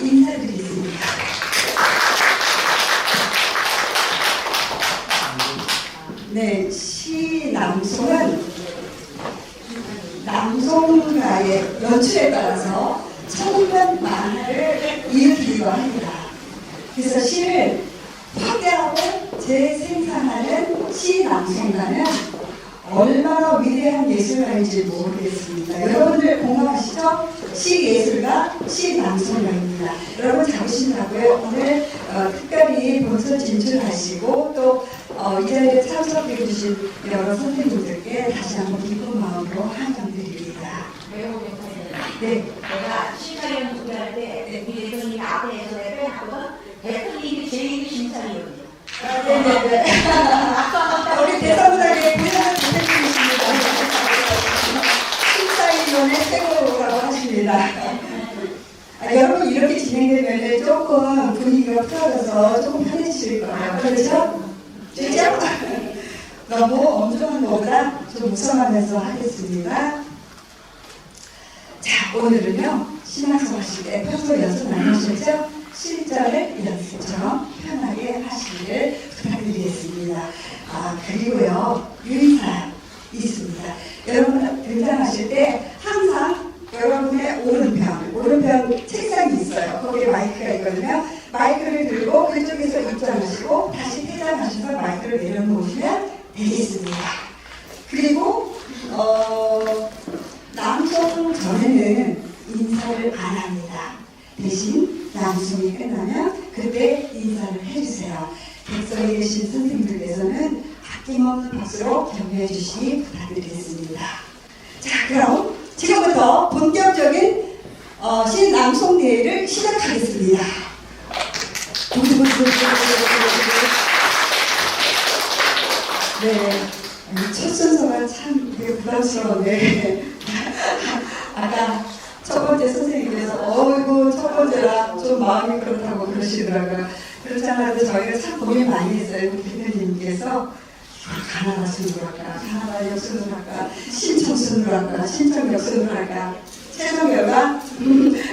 인사드리겠습니다. 네, 시 낭송은 낭송가의 연출에 따라서 천년 만화를 일으키기도 합니다. 그래서 시를 파괴하고 재생산하는 시 낭송가는 얼마나 위대한 예술가인지 모르겠습니다. 여러분들 공감하시죠? 시 예술가, 시 낭송가입니다. 여러분 자부심하고요. 오늘 특별히 본선 진출하시고 또 이 자리에 참석해 주신 여러 선생님들께 다시 한번 기쁜 마음으로 환영드립니다. 네. 내가 시사위원 소개할 때 우리 대표님 앞에서 내가 하거든. 대표님이 제2의 심사위원이에요. 네네네. 우리 대사무장의 대단한 선생님이십니다. 심사위원의 최고라고 하십니다. 여러분 이렇게 진행되면 조금 분위기가 풀어져서 조금 편해질 거예요. 그렇죠? 그렇죠? 너무 엄중한 것보다 좀 무성하면서 하겠습니다. 자, 오늘은요, 신앙송 하실 때 평소 연습 많이 하셨죠? 실전을 연습처럼 편하게 하시기를 부탁드리겠습니다. 그리고요, 유의사항 있습니다. 여러분 등장하실 때 항상 여러분의 오른편 책상이 있어요. 거기에 마이크가 있거든요. 마이크를 들고 그쪽에서 입장하시고 다시 퇴장하셔서 마이크를 내려놓으시면 되겠습니다. 그리고 낭송 전에는 인사를 안 합니다. 대신 낭송이 끝나면 그때 인사를 해주세요. 객석에 계신 선생님들께서는 아낌없는 박수로 격려해 주시기 부탁드리겠습니다. 자, 그럼 지금부터 본격적인 신낭송 대회를 시작하겠습니다. 네, 첫 순서가 참 부담스러운데 아까 첫 번째 선생님께서 어이구 첫 번째라 좀 마음이 그렇다고 그러시더라고요. 그렇지 않아도 저희가 참 고민 많이 했어요. 우리 대표님께서 가나다 순으로 할까, 가나다 역순으로 할까, 신청 순으로 할까, 신청 역순으로 할까. 최종 결과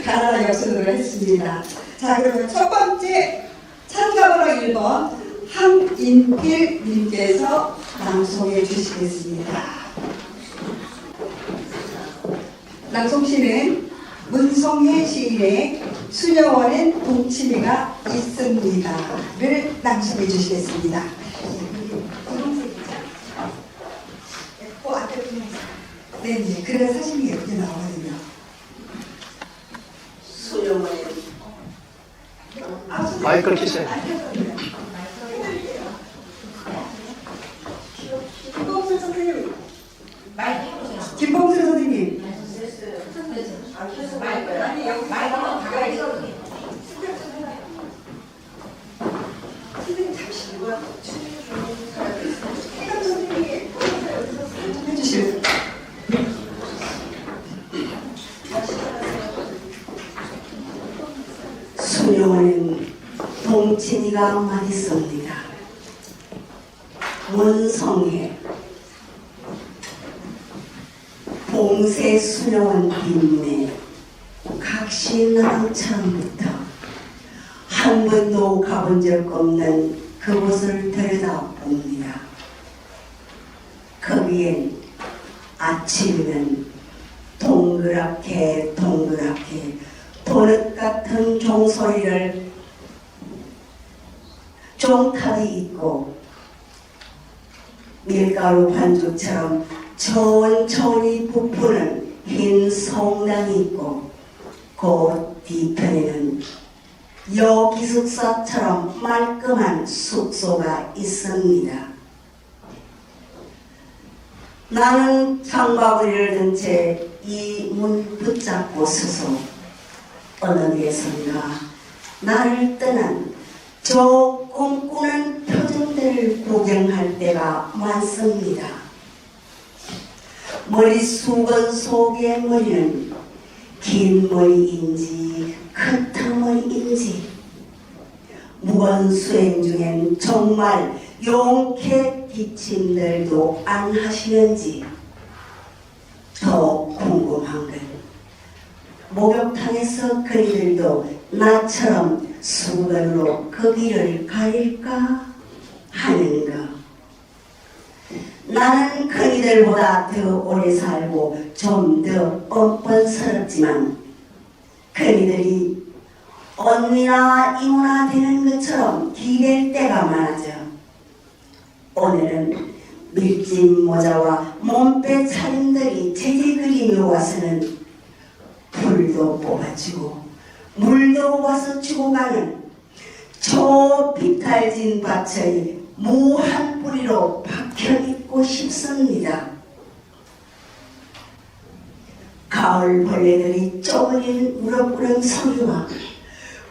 가나다 역순으로 했습니다. 자, 그러면 첫 번째 참가번호 1번 황인필님께서 낭송해 주시겠습니다. 낭송시는 문성혜 시인의 수녀원엔 동치미가 있습니다를 낭송해 주시겠습니다. 네네, 그래야 사진이 예쁘게 나오거든요. 수녀원에 마이크를 키세요. 김봉수 선생님. 마이크 해보세요. 김봉수 선생님. 아니 여기 마이크는 가까이 있어도 돼요. 선생님 잠시만요. 해감 선생님이 해주시면. 수녀원엔 동친이가 많습니다. 문성혜 봉세 수녀원 빈내 각시나랑 처음부터 한 번도 가본 적 없는 그곳을 들여다봅니다. 거기엔 아침이면 동그랗게 도넛 같은 종소리를 종탑이 있고 밀가루 반죽처럼 천천히 부푸는 흰 성당이 있고 그 뒤편에는 여기숙사처럼 말끔한 숙소가 있습니다. 나는 장바구니를 든 채 이 문 붙잡고 서서 어느 데선가 나를 떠난 저 꿈꾸는 표정들을 구경할 때가 많습니다. 머리 수건 속의 머리는 긴 머리인지 커터 머리인지 무건 수행 중엔 정말 용케 기침들도 안 하시는지 더 궁금한 건 목욕탕에서 그이들도 나처럼 수건으로 그 길을 가릴까 하는가. 나는 그이들보다 더 오래 살고 좀 더 뻔뻔스럽지만 그이들이 언니나 이모나 되는 것처럼 기댈 때가 많아져. 오늘은 밀짚 모자와 몸빼 차림들이 제지 그림으로 와서는 불도 뽑아주고 물도 와서 주고 가는 저 비탈진 밭의 무한 뿌리로 박혀있고 싶습니다. 가을 벌레들이 쪼그린 우럭우럭 소리와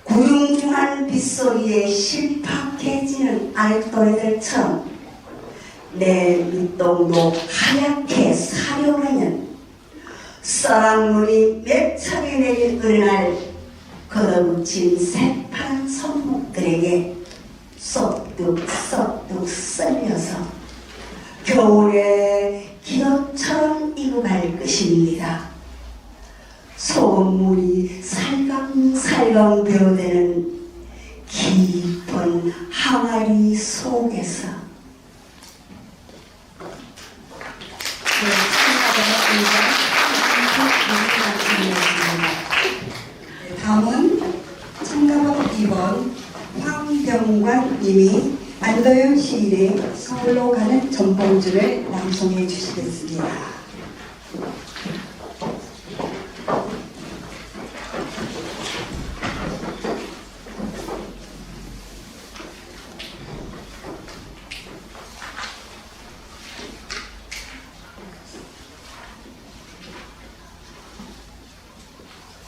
구중중한 빗소리에 실팍해지는 알토리들처럼 내 밑동도 하얗게 사려하는 썰악물이 맺차게 내린 어느 날 걷어붙인 새파란 손목들에게 쏙뚝쏙뚝 썰려서 겨울에 기업처럼 이고 갈 것입니다. 소금물이 살강살강 배어대는 깊은 항아리 속에서 다음은 청가법 2번 황병관님이 안도현 시인의 서울로 가는 전봉주를 낭송해 주시겠습니다.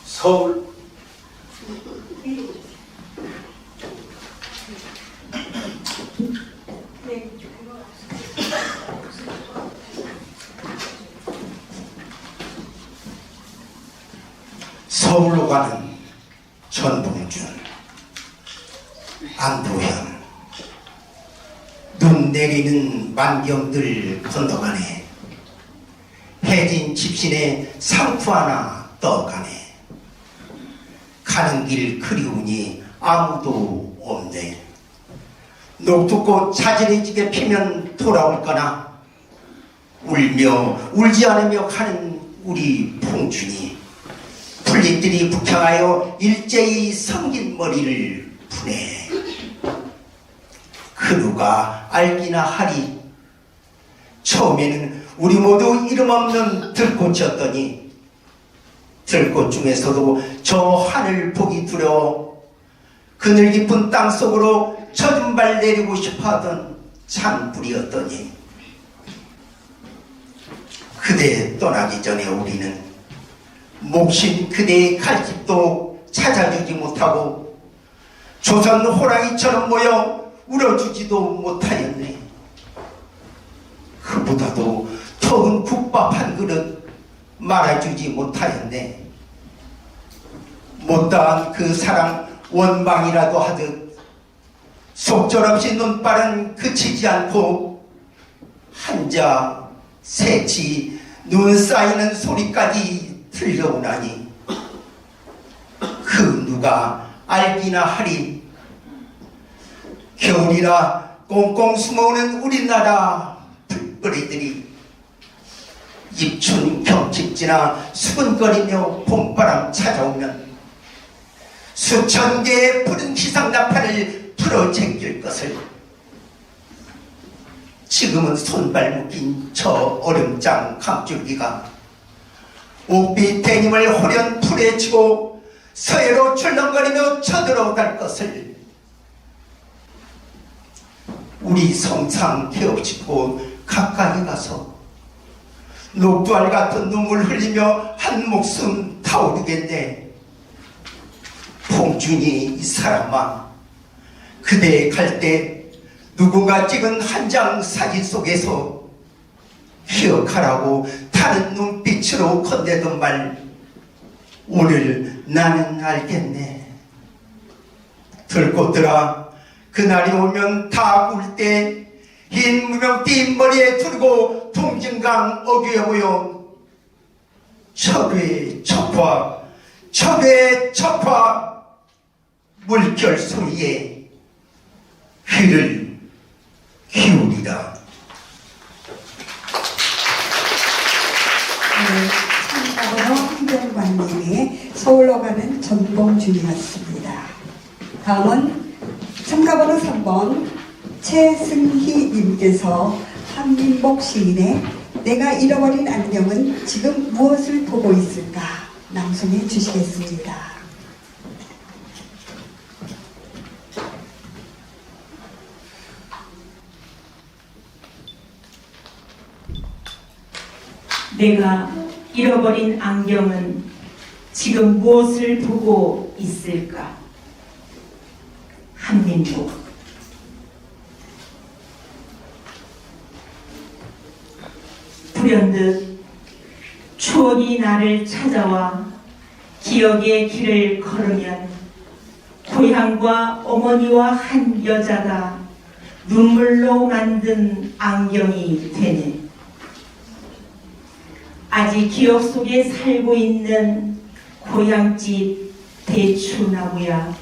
서울 서울로 가는 전봉준 안도현 눈 내리는 만경들 건너가네 해진 집신에 상투 하나 떠가네 가는 길 그리우니 아무도 없네 녹두꽃 자지러지게 피면 돌아올거나 울며 울지 않으며 가는 우리 봉준이 풀잎들이 북향하여 일제히 성긴 머리를 푸네 그 누가 알기나 하리 처음에는 우리 모두 이름 없는 들꽃이었더니 들꽃 중에서도 저 하늘 보기 두려워 그늘 깊은 땅속으로 젖은 발 내리고 싶어하던 찬불이었더니 그대 떠나기 전에 우리는 몫인 그대의 칼집도 찾아주지 못하고 조선 호랑이처럼 모여 울어주지도 못하였네. 그보다도 더운 국밥 한 그릇 말아주지 못하였네. 못다한 그 사랑 원망이라도 하듯 속절없이 눈발은 그치지 않고 한자 새치 눈 쌓이는 소리까지 들려오나니 그 누가 알기나 하리. 겨울이라 꽁꽁 숨어오는 우리나라 불거리들이 입춘 경칩 지나 수근거리며 봄바람 찾아오면 수천 개의 푸른 기상나팔을 풀어제낄 것을 지금은 손발 묶인 저 얼음장 감줄기가 옥빛 대님을 호련 풀에 치고 서해로 출렁거리며 쳐들어갈 것을 우리 성상 개업시고 가까이 가서 녹두알 같은 눈물 흘리며 한 목숨 타오르겠네. 봉준이 이 사람아, 그대 갈 때 누군가 찍은 한 장 사진 속에서 기억하라고 타는 눈빛으로 건네던 말 오늘 나는 알겠네. 들꽃들아, 그날이 오면 다 울 때 흰 무명띠 머리에 두르고 동진강 어귀에 모여 철의 척화 첩의 첩화 물결 소리에 귀를 기울이라. 참가번호 한병관님의 서울로 가는 전봉준이었습니다. 다음은 참가번호 3번 최승희님께서 한민복 시인의 내가 잃어버린 안경은 지금 무엇을 보고 있을까 낭송해 주시겠습니다. 내가 잃어버린 안경은 지금 무엇을 보고 있을까? 한민복. 불현듯 추억이 나를 찾아와 기억의 길을 걸으면 고향과 어머니와 한 여자가 눈물로 만든 안경이 되네. 아직 기억 속에 살고 있는 고향집 대추나무야.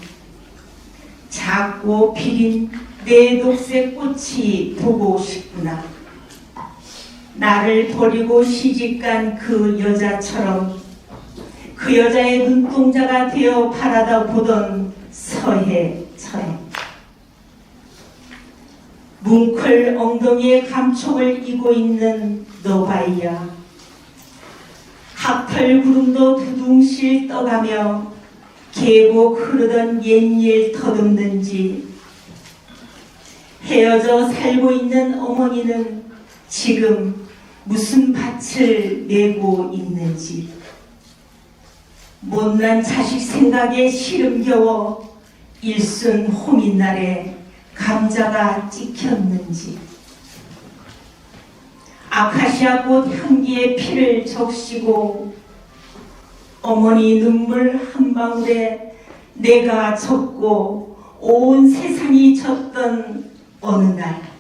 작고 피린 내 녹색 꽃이 보고 싶구나. 나를 버리고 시집간 그 여자처럼 그 여자의 눈동자가 되어 바라다 보던 서해처럼 뭉클 엉덩이에 감촉을 이고 있는 너바이야. 학털 구름도 두둥실 떠가며 계곡 흐르던 옛일 더듬는지 헤어져 살고 있는 어머니는 지금 무슨 밭을 내고 있는지 못난 자식 생각에 시름겨워 일순 호민날에 감자가 찍혔는지 아카시아 꽃 향기에 피를 적시고 어머니 눈물 한 방울에 내가 젖고 온 세상이 젖던 어느 날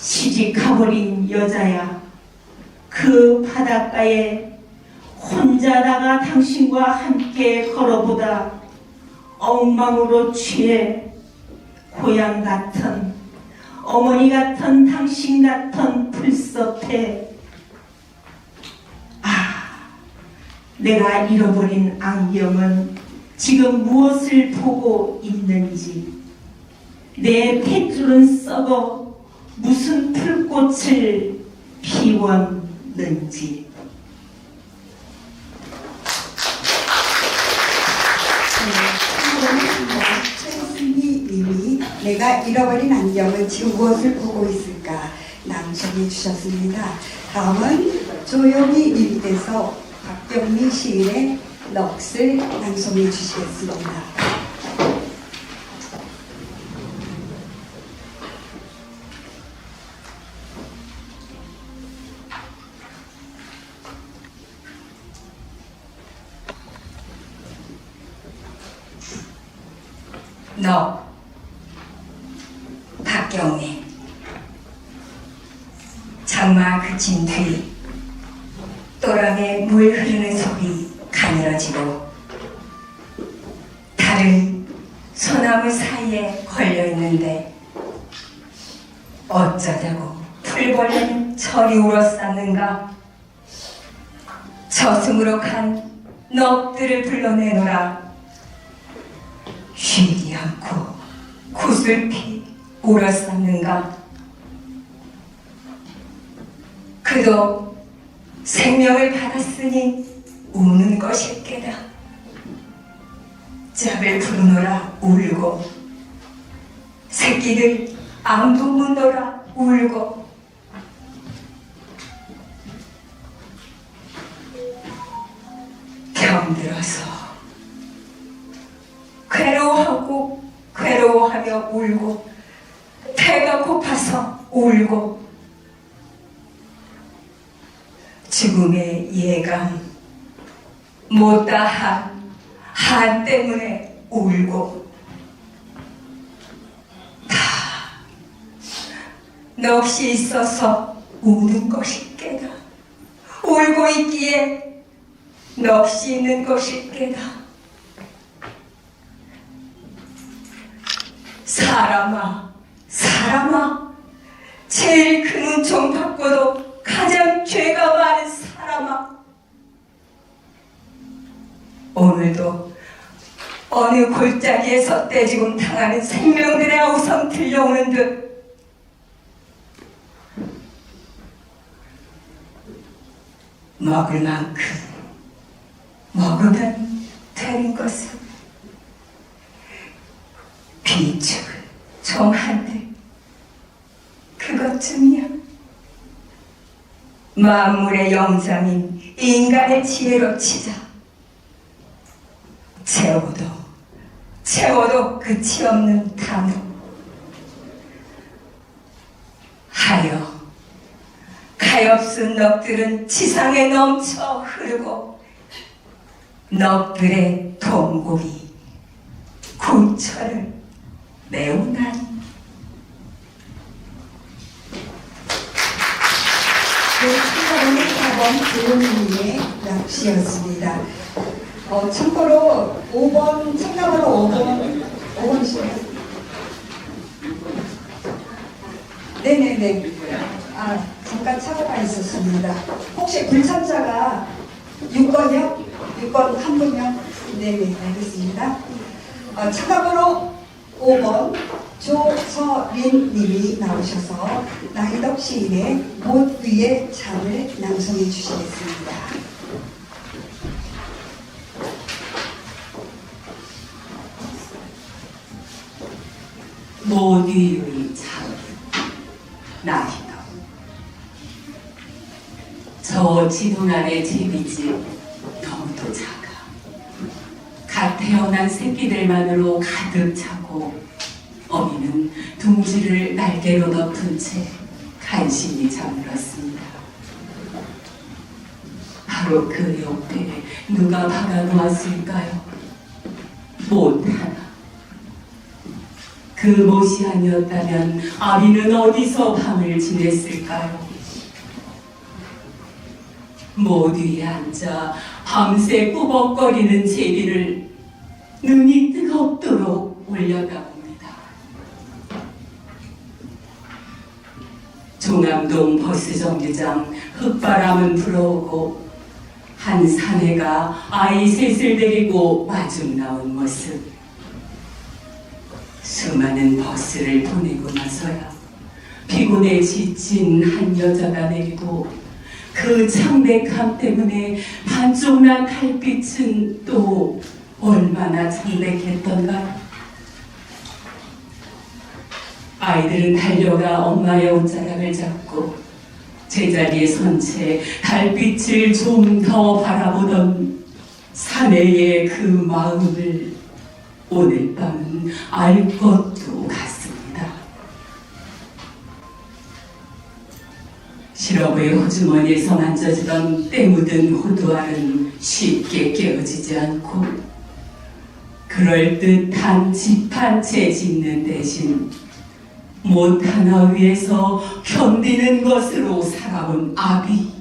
시집가버린 여자야. 그 바닷가에 혼자 나가 당신과 함께 걸어보다 엉망으로 취해 고향 같은 어머니 같은 당신 같은 풀숲에 내가 잃어버린 안경은 지금 무엇을 보고 있는지 내 탯줄은 썩어 무슨 풀꽃을 피웠는지. 최승희님이 내가 잃어버린 안경은 지금 무엇을 보고 있을까 낭송해 주셨습니다. 다음은 조용희님께서 박경미 시인의 넋을 낭송해 주시겠습니다. 너 박경미 장마 그친 뒤 또랑에 물 흐르는 속이 가늘어지고 다른 소나무 사이에 걸려있는데 어쩌자고 풀벌레는 저리 울었었는가. 저승으로 간 넋들을 불러내노라. 쉬지 않고 구슬피 울었었는가. 그도 생명을 받았으니 우는 것일 게다. 짝을 부르노라 울고 새끼들 안부 묻노라 울고 병들어서 괴로워하고 괴로워하며 울고 배가 고파서 울고 죽음의 예감 못다한 한 때문에 울고 다 넋이 있어서 우는 것이 깨다. 울고 있기에 넋이 있는 것이 깨다. 사람아, 제일 큰 은총 받고도 가장 죄가 많은 사람아, 오늘도 어느 골짜기에서 떼지금 당하는 생명들의 아우성 들려오는 듯 먹을 만큼 먹으면 되는 것은 비축을 좀 한데 그것쯤이야. 만물의 영장인 인간의 지혜로 치자. 채워도 끝이 없는 단어. 가엾은 넋들은 지상에 넘쳐 흐르고 넋들의 동공이 군철을 메우나니. 네, 참가번호 4번 조용님의 낚시였습니다. 참고로 5번, 참가번호 5번이시네요. 네네네. 잠깐 착오가 있었습니다. 혹시 불참자가 6번이요? 6번 한 분요? 네네, 알겠습니다. 참가번호 5번 조서린 님이 나오셔서 나희덕 시인의 못 위의 잠을 낭송해 주시겠습니다. 못 위의 잠, 나희덕. 저 지붕 아래 제비집 너무도 작아. 갓 태어난 새끼들만으로 가득 차고 어미는 둥지를 날개로 덮은 채 간신히 잠들었습니다. 바로 그 옆에 누가 박아놓았을까요? 못 하나. 그 못이 아니었다면 아비는 어디서 밤을 지냈을까요? 못 위에 앉아 밤새 꾸벅거리는 제비를 눈이 뜨겁도록 올려다봅니다. 종암동 버스 정류장 흙바람은 불어오고 한 사내가 아이 셋을 데리고 마중 나온 모습. 수많은 버스를 보내고 나서야 피곤에 지친 한 여자가 내리고 그 창백함 때문에 반쪽 난 달빛은 또 얼마나 창백했던가요? 아이들은 달려가 엄마의 옷자락을 잡고 제자리에 선 채 달빛을 좀 더 바라보던 사내의 그 마음을 오늘 밤은 알 것도 같습니다. 실업의 호주머니에서 만져지던 때 묻은 호두알은 쉽게 깨어지지 않고 그럴듯한 집 한 채 짓는 대신 못 하나 위에서 견디는 것으로 살아온 아비.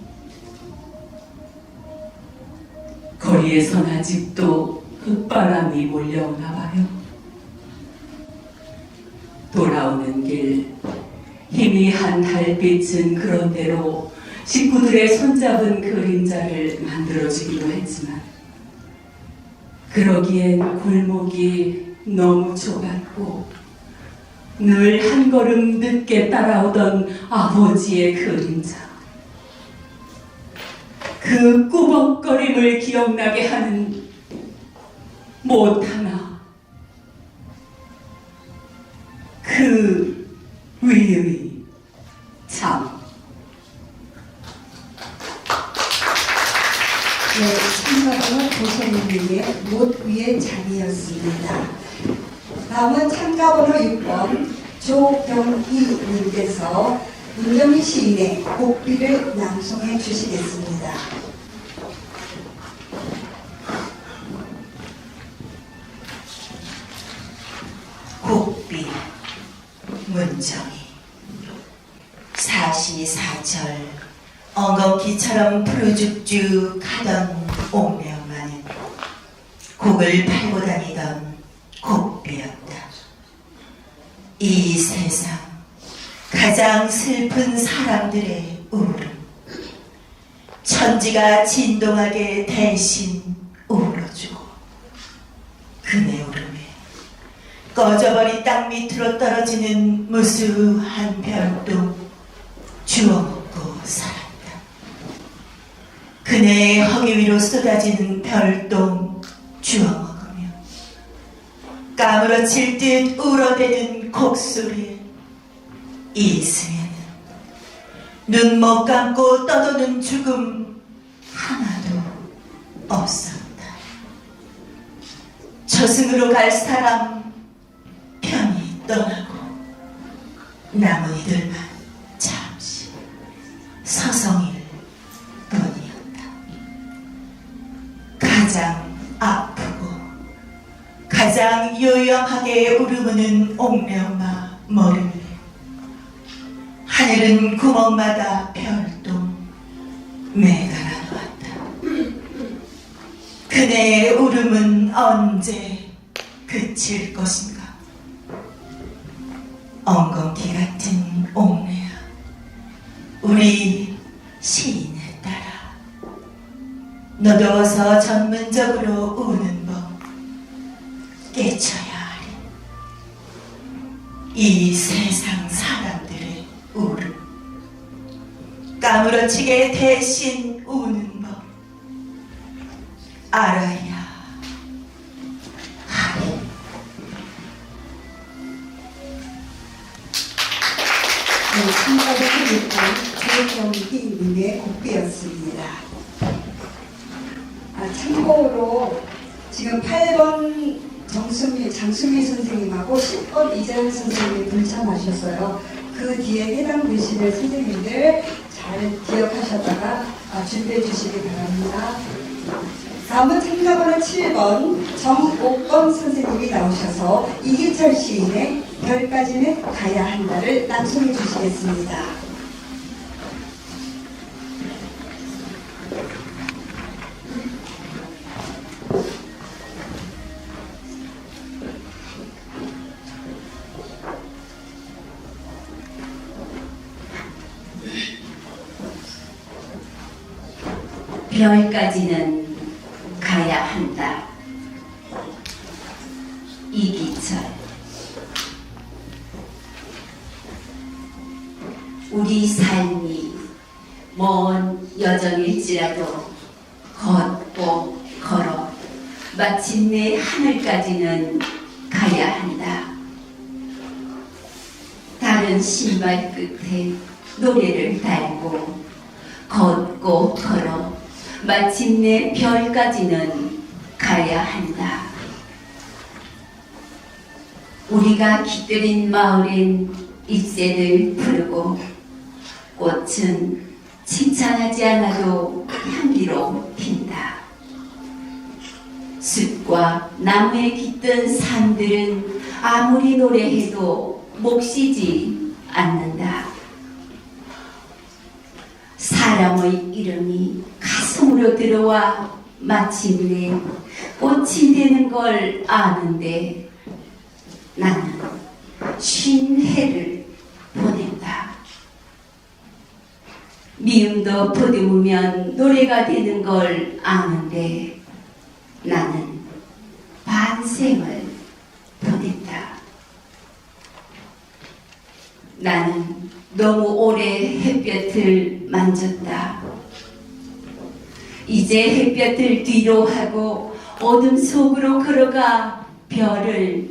거리에선 아직도 흙바람이 몰려오나 봐요. 돌아오는 길 희미한 달빛은 그런대로 식구들의 손잡은 그림자를 만들어주기도 했지만 그러기엔 골목이 너무 좁았고 늘 한 걸음 늦게 따라오던 아버지의 그림자, 그 꾸벅거림을 기억나게 하는 못 하나, 그 위의 잠. 네, 참가번호 조선님의 못 위의 잠이었습니다. 다음은 참가번호 6번 조경희님께서 문정희 시인의 곡비를 낭송해 주시겠습니다. 곡비 문정희 사시사철 엉겅퀴처럼 푸르죽죽 하던 오면 곡을 팔고 다니던 곡비였다. 이 세상 가장 슬픈 사람들의 울음, 천지가 진동하게 대신 울어주고 그네 울음에 꺼져버린 땅 밑으로 떨어지는 무수한 별도 주워먹고 살았다. 그네의 허리 위로 쏟아지는 별똥 주워먹으며 까무러칠 듯 울어대는 곡소리에 이승에는 눈 못 감고 떠도는 죽음 하나도 없었다. 저승으로 갈 사람 편히 떠나고 남은 이들만 잠시 서성일 뿐이었다. 가장 아프고 가장 요염하게 울음으는 옥명마 머리 위에 하늘은 구멍마다 별똥 매달아 놓았다. 그네의 울음은 언제 그칠 것인가? 엉겅퀴 같은 옥내야, 우리 시인에 따라 너도 어서 전문적으로 우는 법 깨쳐야 하리. 이 세상 사람들의 울음, 까무러치게 대신 우는 법 알아야 하리. 참가를 했던 조경희님의 곡비였습니다. 참고로 지금 8번 장수미 선생님하고 10번 이재현 선생님이 불참하셨어요. 그 뒤에 해당 글씨를 선생님들 잘 기억하셨다가 준비해 주시기 바랍니다. 다음은 참가번호 7번 정옥건 선생님이 나오셔서 이기철 시인의 별까지는 가야 한다를 낭송해 주시겠습니다. 별까지는 가야 한다. 이기철. 우리 삶이 먼 여정일지라도 걷고 걸어 마침내 하늘까지는 가야 한다. 다른 신발 끝에 노래를 달고 걷고 걸어 마침내 별까지는 가야 한다. 우리가 깃들인 마을엔 잎새를 푸르고 꽃은 칭찬하지 않아도 향기로 핀다. 숲과 나무에 깃든 산들은 아무리 노래해도 몫이지 않는다. 사람의 이름이 가슴으로 들어와 마침내 꽃이 되는 걸 아는데 나는 쉰 해를 보낸다. 미움도 보듬으면 노래가 되는 걸 아는데 나는 반생을 보냈다. 나는 너무 오래 햇볕을 만졌다. 이제 햇볕을 뒤로 하고 어둠 속으로 걸어가 별을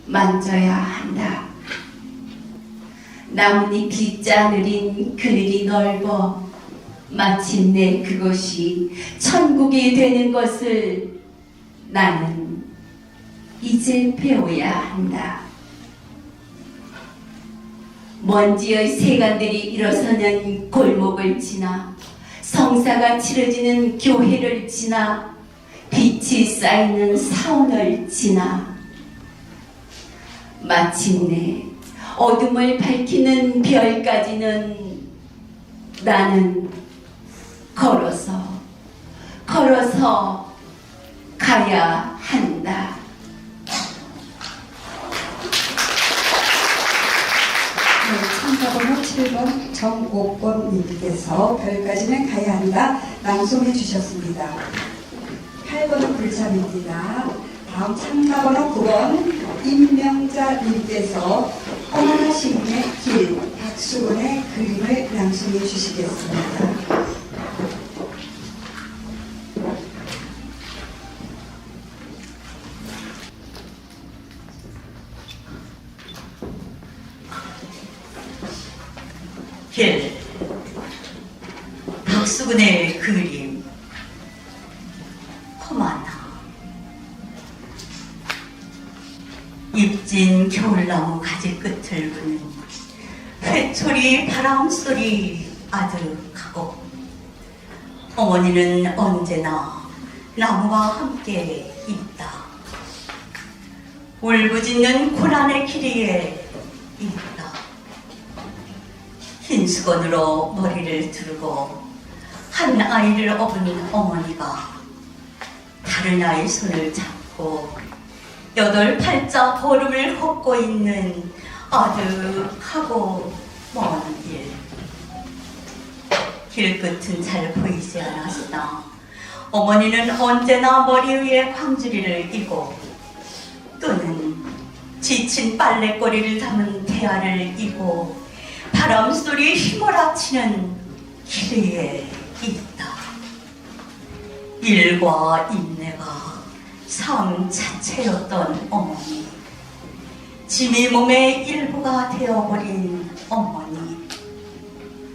만져야 한다. 나뭇잎이 짜느린 그늘이 넓어 마침내 그것이 천국이 되는 것을 나는 이제 배워야 한다. 먼지의 세간들이 일어서는 골목을 지나 성사가 치러지는 교회를 지나 빛이 쌓이는 사원을 지나 마침내 어둠을 밝히는 별까지는 나는 걸어서 가야 한다. 네, 참가번호 7번 정옥권님께서 별까지는 가야 한다 낭송해 주셨습니다. 8번은 불참입니다. 다음 참가번호 9번 임명자님께서 어머나 시민의 길 박수근의 그림을 낭송해 주시겠습니다. 길 박수근의 그림 험하나 입진 겨울나무 가지 끝을 부는 회초리 바람소리 아득하고 어머니는 언제나 나무와 함께 있다. 울부짖는 고난의 길 위에 있다. 흰 수건으로 머리를 두르고 한 아이를 업은 어머니가 다른 아이 손을 잡고 여덟 팔자 보름을 걷고 있는 아득하고 먼 길. 길 끝은 잘 보이지 않았으나 어머니는 언제나 머리 위에 광주리를 이고 또는 지친 빨래거리를 담은 대야를 이고 바람소리에 휘몰아치는 길 위에 있다. 일과 인내가 삶 자체였던 어머니, 짐이 몸의 일부가 되어버린 어머니,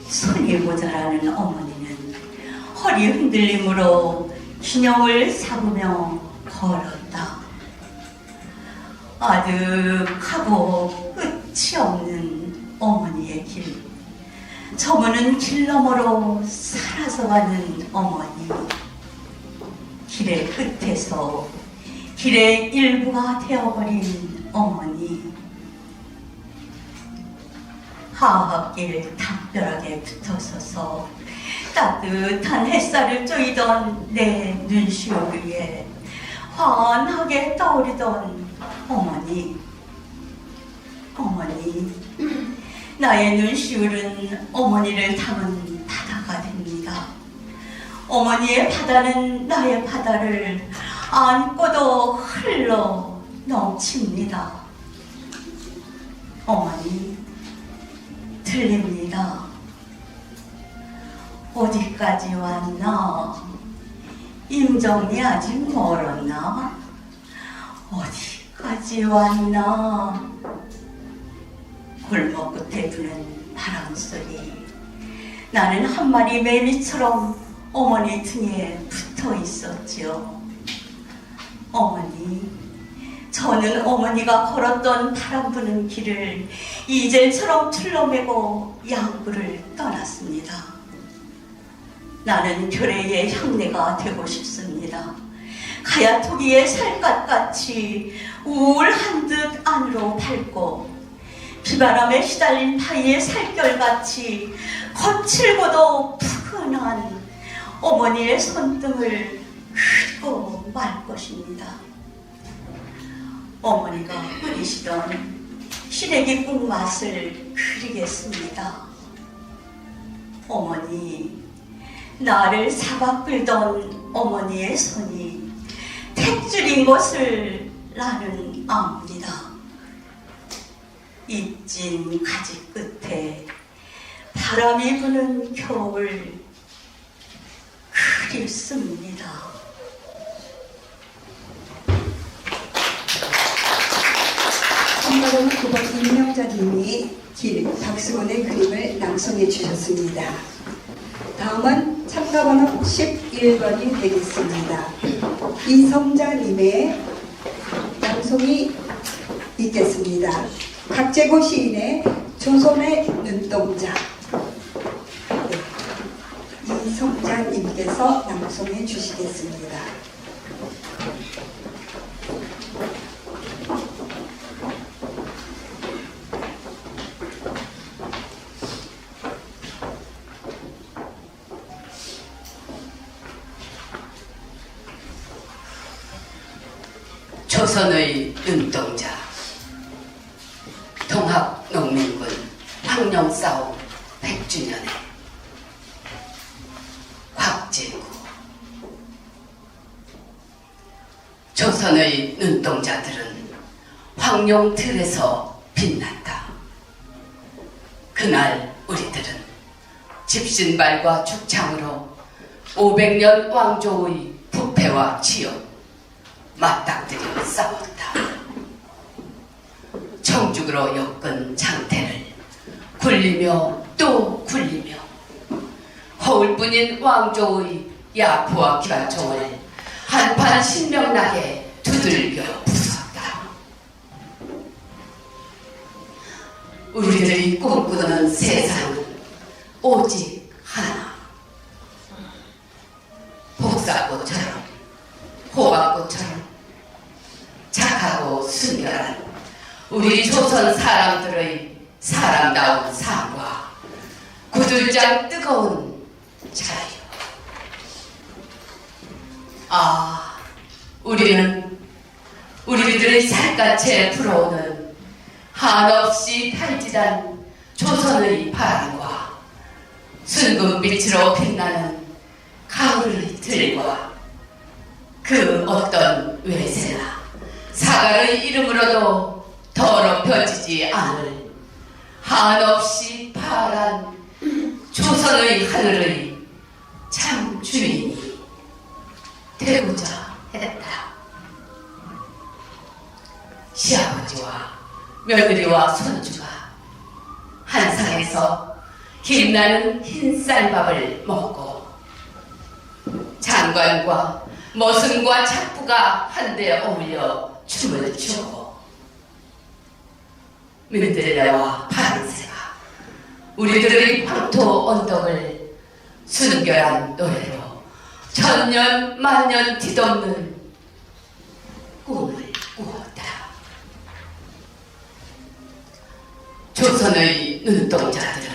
손이 모자라는 어머니는 허리 흔들림으로 균형을 잡으며 걸었다. 아득하고 끝이 없는 어머니의 길, 저무는 길 너머로 사라져가는 어머니, 길의 끝에서 길의 일부가 되어버린 어머니, 하악길 담벼락에 붙어서서 따뜻한 햇살을 쬐이던 내 눈시울 위에 환하게 떠오르던 어머니, 어머니, 나의 눈시울은 어머니를 담은 바다가 됩니다. 어머니의 바다는 나의 바다를 안고도 흘러 넘칩니다. 어머니, 들립니다. 어디까지 왔나? 임정리 아직 멀었나? 어디까지 왔나? 골목 끝에 부는 바람소리. 나는 한 마리 매미처럼 어머니 등에 붙어 있었지요. 어머니, 저는 어머니가 걸었던 바람 부는 길을 이젤처럼 둘러매고 양구를 떠났습니다. 나는 교래의 향내가 되고 싶습니다. 가야토기의 살갗같이 우울한 듯 안으로 밟고 비바람에 시달린 바위의 살결같이 거칠고도 푸근한 어머니의 손등을 흐리고 말 것입니다. 어머니가 끓이시던 시래기국 맛을 그리겠습니다. 어머니, 나를 사박 끌던 어머니의 손이 택줄인 것을 나는 압니다. 입진 가지 끝에 바람이 부는 겨울 그립습니다. 참가번호 9번 임명자님이 길 박수근의 그림을 낭송해 주셨습니다. 다음은 참가번호 11번이 되겠습니다. 이성자님의 낭송이 있겠습니다. 각재고 시인의 조선의 눈동자. 네. 이성자님께서 낭송해 주시겠습니다. 조선의 눈동자 동학농민군 황룡싸움 100주년에 곽진구. 조선의 눈동자들은 황룡틀에서 빛났다. 그날 우리들은 집신발과 죽창으로 500년 왕조의 부패와 치욕 맞닥뜨려 싸웠다. 청죽으로 엮은 장태를 굴리며 또 굴리며 허울뿐인 왕조의 야포와 기관총을 한판 신명나게 두들겨 부쉈다. 우리들이 꿈꾸는 세상은 오직 하나. 복사꽃처럼 호박꽃처럼 착하고 순결한 우리 조선 사람들의 사람다운 삶과 구들장 뜨거운 자유. 아, 우리들의 살갗에 불어오는 한없이 탈진한 조선의 바람과 순금빛으로 빛나는 가을의 들과 그 어떤 외세나 사갈의 이름으로도 더럽혀지지 않을 한없이 파란 조선의 하늘의 참 주인이 되고자 했다. 시아버지와 며느리와 손주가 한 상에서 김나는 흰쌀밥을 먹고 장관과 머슴과 착부가 한데 어울려 춤을 추고 민들레와 파랑새가 우리들의 황토 언덕을 순결한 노래로 천년 만년 뒤덮는 꿈을 꾸었다. 조선의 눈동자들은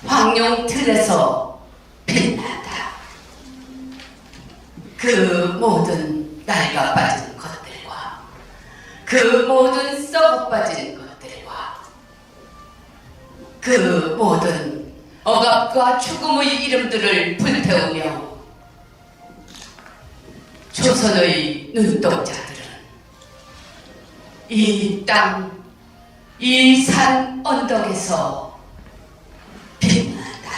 황룡틀에서 빛났다. 그 모든 낡아 빠진 것들과 그 모든 썩어 빠진 것들과 그 모든 억압과 죽음의 이름들을 불태우며 조선의 눈동자들은 이 땅, 이 산 언덕에서 빛난다.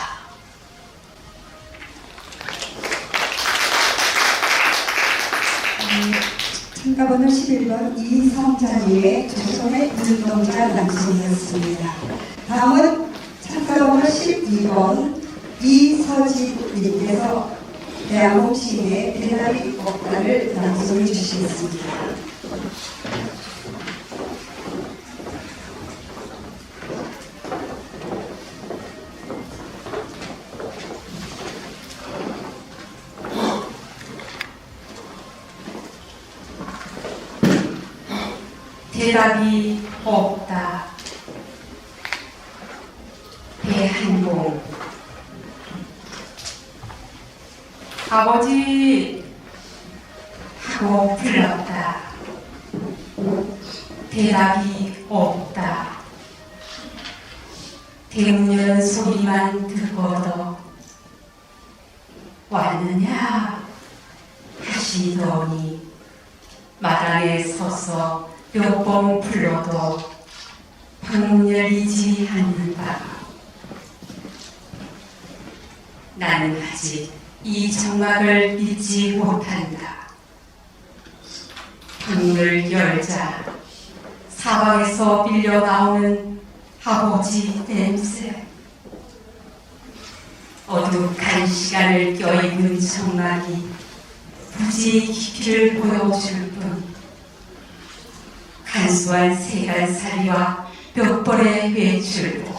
참가번호 11번 이성자님의 조선의 눈동자 낭송이었습니다. 다음은 참가번호 12번 이서진님께서 대한민국 시인의 대답이 없다를 낭송해 주시겠습니다. 대답이 없다. 대한봉. 아버지 하고 불렀다. 대답이 없다. 대문 여는 소리만 듣고도 왔느냐 하시더니 마당에 서서 몇 번 불러도 방문 열리지 않는다. 나는 아직 이 정막을 잊지 못한다. 방문을 열자 사방에서 밀려 나오는 아버지 냄새. 어둑한 시간을 껴입은 정막이 부지 깊이를 보여줄 뿐 간소한 세간살이와 몇 벌의 외출도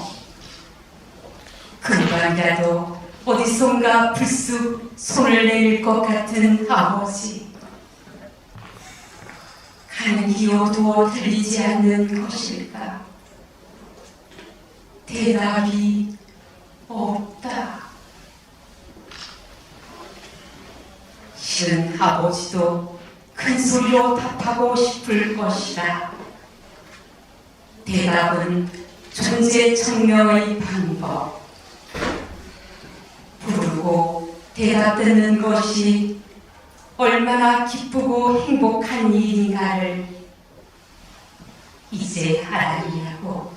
금방이라도 어디선가 불쑥 손을 내밀 것 같은 아버지. 가는 기어도 들리지 않는 것일까. 대답이 없다. 실은 아버지도 그 큰 소리로 답하고 싶을 것이다. 대답은 존재 청명의 방법. 부르고 대답 듣는 것이 얼마나 기쁘고 행복한 일인가를 이제 알았냐고.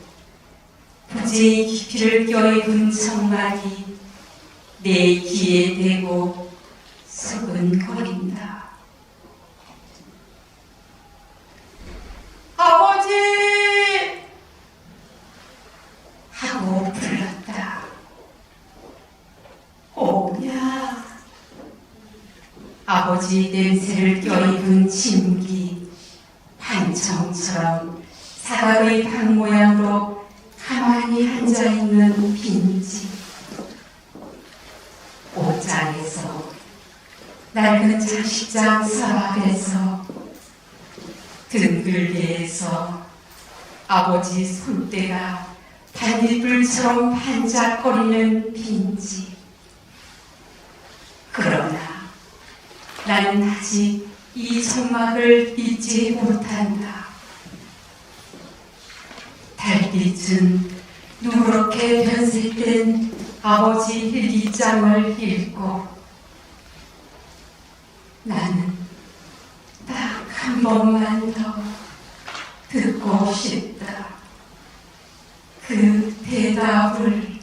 부재의 깊이를 껴입은 청막이 내 귀에 대고 서근거린다. 아버지! 하고 불렀다. 오냐? 아버지 냄새를 껴입은 침기, 한청처럼 사각의 방 모양으로 가만히 앉아있는 빈집. 옷장에서, 낡은 장식장 서랍에서, 등글개에서 아버지 손때가 반딧불처럼 반짝거리는 빈집. 그러나 나는 아직 이 천막을 잊지 못한다. 달빛은 누렇게 변색된 아버지 일기장을 읽고 나는 딱 한 번만 더 듣고 싶다. 그 대답을.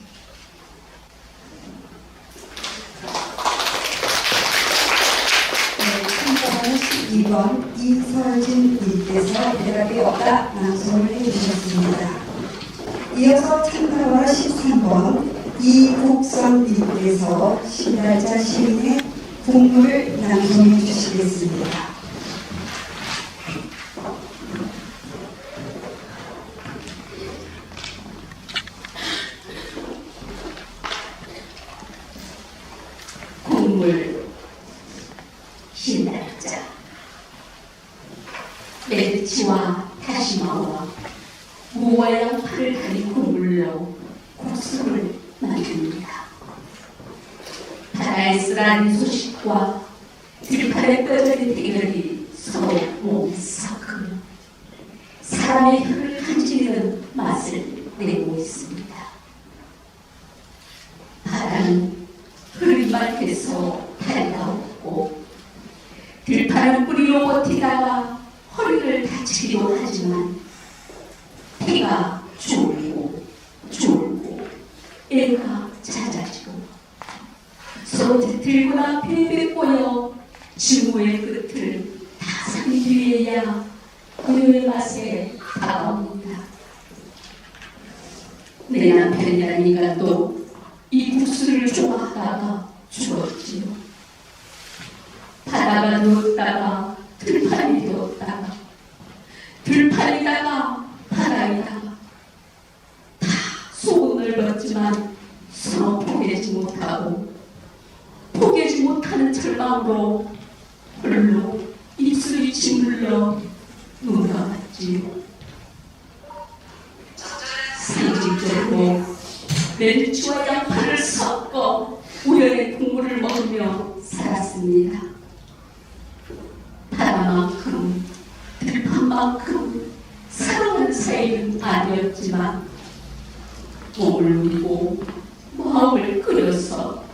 참가번호 12번 이설진님께서 대답이 없다 낭송을 해주셨습니다. 이어서 참가번호 13번 이국선님께서 신달자 시인의 국문을 낭송해 주시겠습니다. 국물 신달자 멸치와 다시마와 무와 양파를 달인 국물로 국수를 만듭니다. 바다의 쓰라린 소식과 들판에 뼈저린 대결이 서로 몸에 섞으며 사람의 혀를 간지리는 맛을 내고 있습니다. 바다는 흐릿말해서 다리가 없고 들판은 뿌리로 버티다가 허리를 다치기도 하지만 피가 졸고 애가 잦아지고 서로 들거나 베베 꼬여 증오의 끝을 다 상기 뒤에야 그녀의 맛에 다가옵니다. 내 남편이라는 인간도 이 국수를 좋아하다가 죽었지요. 바다가 되었다가 들판이 되었다가 들판이다가 바다이다가 다 소원을 벗지만 서로 포기하지 못하고 포기하지 못하는 절망으로 홀로 입술이 짓물러 눈감았지요. 상징적으로 멸치와 양파를 섞어 우연의 국물을 먹으며 살았습니다. 바다만큼 들판만큼 사랑하는 사이는 아니었지만 몸을 누리고 마음을 끓여서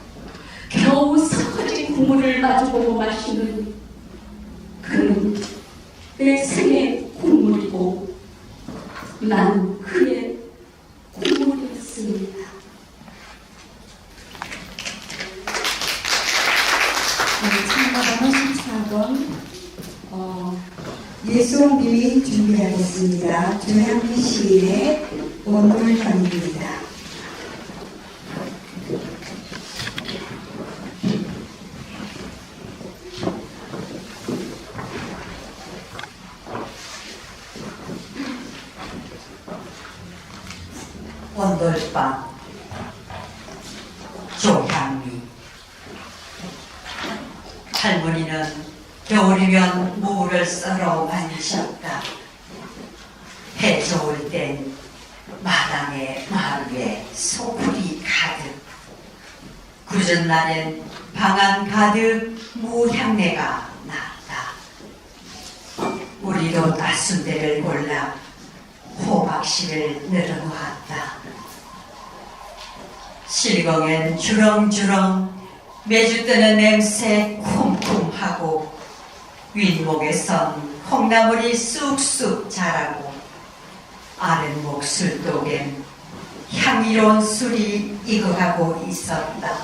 겨우 섞어진 국물을 마주보고 마시는 그는 내 생의 국물이고 난 그의 국물이었습니다. 참가번호 14번 예수님이 준비하겠습니다. 조향미 시인의 원물감입니다. 원돌방 조향미. 할머니는 겨울이면 무를 썰어 만드셨다. 해 좋을 땐 마당에 마루에 소풀이 가득, 굳은 날엔 방 안 가득 무 향내가 났다. 우리도 따순대를 골라 호박씨를 늘어놓았다. 실공엔 주렁주렁 매주 뜨는 냄새 쿰쿰하고 윗목에선 콩나물이 쑥쑥 자라고 아랫목 술독엔 향이로운 술이 익어가고 있었다.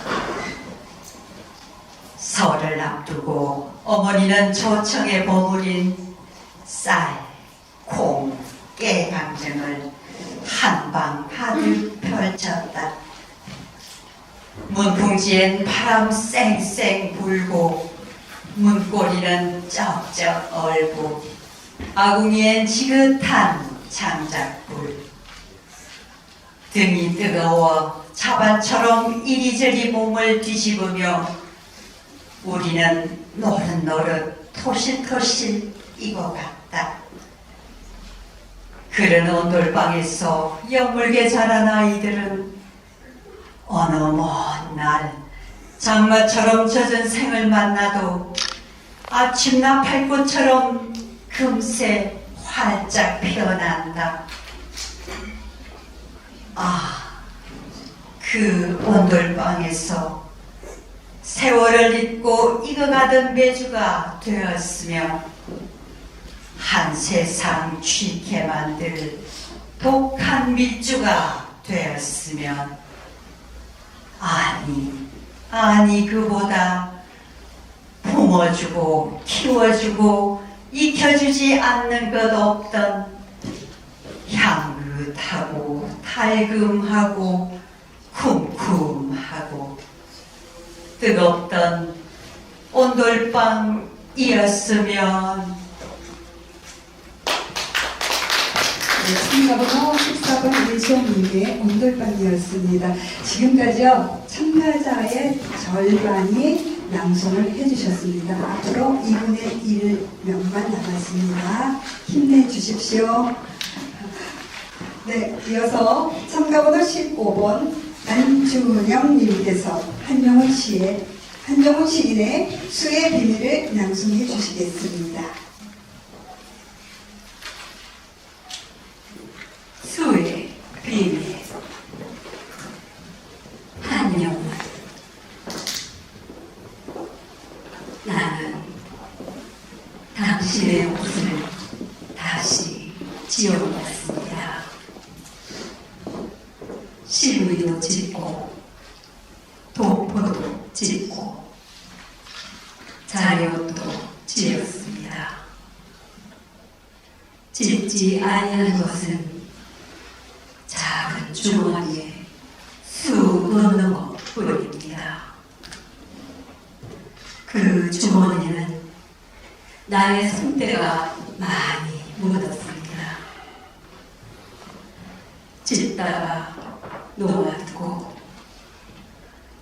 설을 앞두고 어머니는 조청에 버무린 쌀, 콩, 깨 강정을 한방 가득 펼쳤다. 문풍지엔 바람 쌩쌩 불고 문고리는 쩍쩍 얼고 아궁이엔 지긋한 장작불. 등이 뜨거워 자반처럼 이리저리 몸을 뒤집으며 우리는 노릇노릇 토실토실 익어갔다. 그런 온돌방에서 영물게 자란 아이들은 어느 먼 날 장마처럼 젖은 생을 만나도 아침 나팔꽃처럼 금세 활짝 피어난다. 아, 그 온돌방에서 세월을 잊고 익어가던 메주가 되었으며 한 세상 취케 만들 독한 밀주가 되었으면 아니 그보다 품어주고 키워주고 익혀주지 않는 것 없던 향긋하고 달금하고 쿰쿰하고 뜨겁던 온돌방이었으면. 네, 참가번호 14번 일송님의 온돌방이었습니다. 지금까지요 참가자의 절반이 낭송을 해주셨습니다. 앞으로 2분의 1명만 남았습니다. 힘내주십시오. 네, 이어서 참가번호 15번 안준영님께서 한정훈 시인의 수의 비밀을 낭송해 주시겠습니다. 수의 비밀. 한영원. 나는 당신의 옷을 다시 지어보았습니다. 실무도 짓고 도포도 짓고 자료도 지었습니다. 짓지 아니한 것은 작은 주머니에 쑥 넣는 것뿐입니다. 그 주머니는 나의 손때가 많이 묻었습니다. 짓다가 놓아두고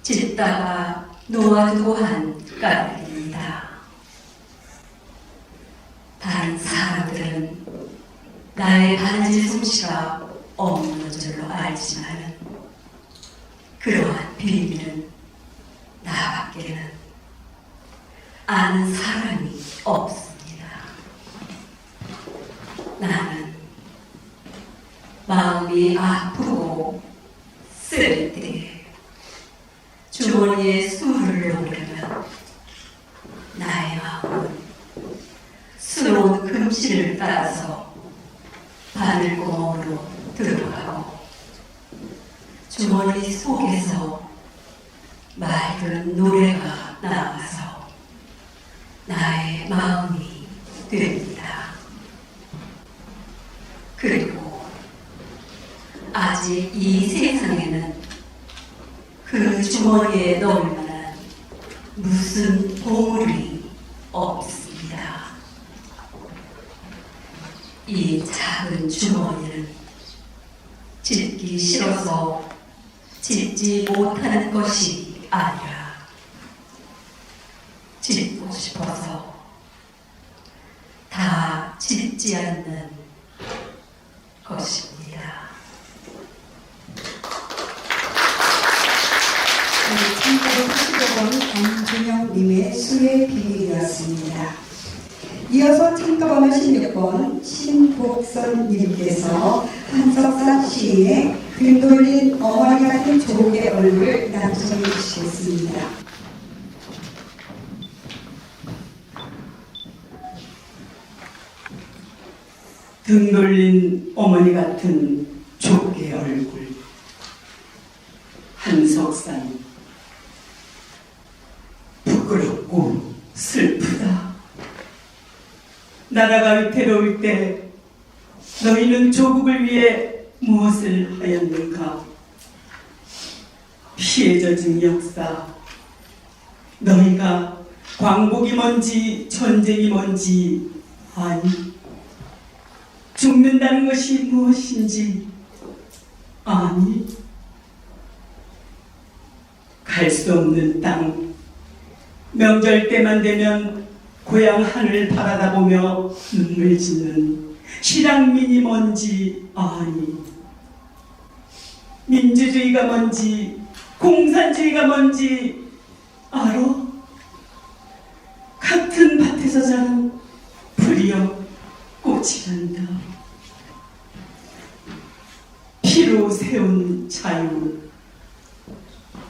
짓다가 놓아두고 한 까닭입니다. 다른 사람들은 나의 바느질 솜씨가 없는 줄로 알지만 그러한 비밀은 나밖에는 아는 사람이 없습니다. 나는 마음이 아프고 쓸 때 주머니에 술을 놓으려면 나의 마음은 수놓은 금실을 따라서 바늘구멍으로 들어가고 주머니 속에서 맑은 노래가 나와서 나의 마음이 됩니다. 그리고 아직 이 세상에는 그 주머니에 넣을 만한 무슨 보물이 없습니다. 이 작은 주머니는 짓기 싫어서 짓지 못하는 것이 아니라 짓고 싶어서 다 짓지 않는 것입니다. 네, 참가번호 15번 안준영님의 수의 비밀이었습니다. 이어서 참가번호 16번 신복선님께서 한석산 시인의 등 돌린 어머니 같은 조국의 얼굴을 낭송해 주시겠습니다. 등 돌린 어머니 같은 조국의 얼굴. 한석산. 부끄럽고 슬프다. 나라가 위태로울 때 너희는 조국을 위해 무엇을 하였는가? 피해 젖은 역사. 너희가 광복이 뭔지 전쟁이 뭔지 아니. 죽는다는 것이 무엇인지 아니. 갈 수 없는 땅. 명절 때만 되면 고향 하늘 바라다보며 눈물 짓는 실향민이 뭔지 아니. 민주주의가 뭔지 공산주의가 뭔지 알아? 같은 밭에서 자란 불이여 꽃이란다. 피로 세운 자유.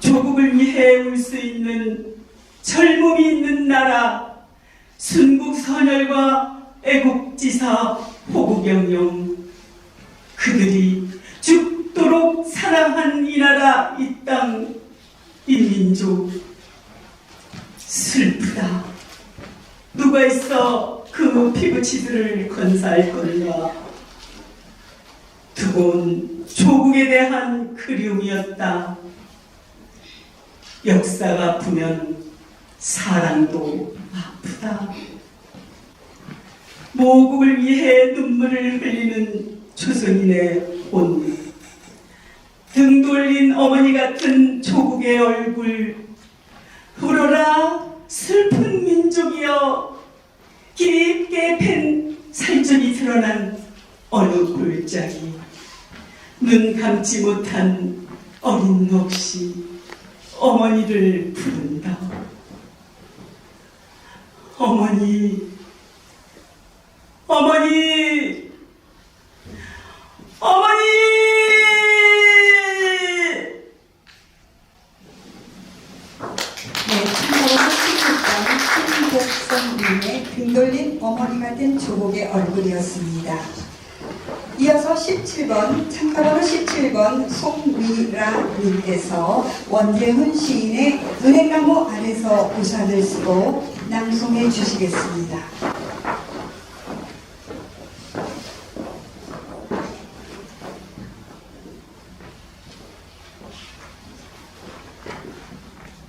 조국을 위해 울 수 있는 젊음이 있는 나라. 순국 선열과 애국지사 호국영령. 그들이 죽도록 사랑한 이 나라, 이 땅, 이 민족. 슬프다. 누가 있어 그 피부치들을 건사할 건가? 두고온 조국에 대한 그리움이었다. 역사가 아프면 사랑도 아프다. 모국을 위해 눈물을 흘리는 조선인의 온. 등 돌린 어머니 같은 조국의 얼굴. 울어라 슬픈 민족이여. 깊게 팬 살점이 드러난 어느 골짜기. 눈 감지 못한 어린 넋이 어머니를 부른다. 어머니, 어머니, 어머니! 네, 참가번호 16번 신복선님의 등 돌린 어머니 같은 조국의 얼굴이었습니다. 이어서 17번, 참가번호 17번 송미라님께서 원재훈 시인의 은행나무 아래서 우산을 쓰고 낭송해 주시겠습니다.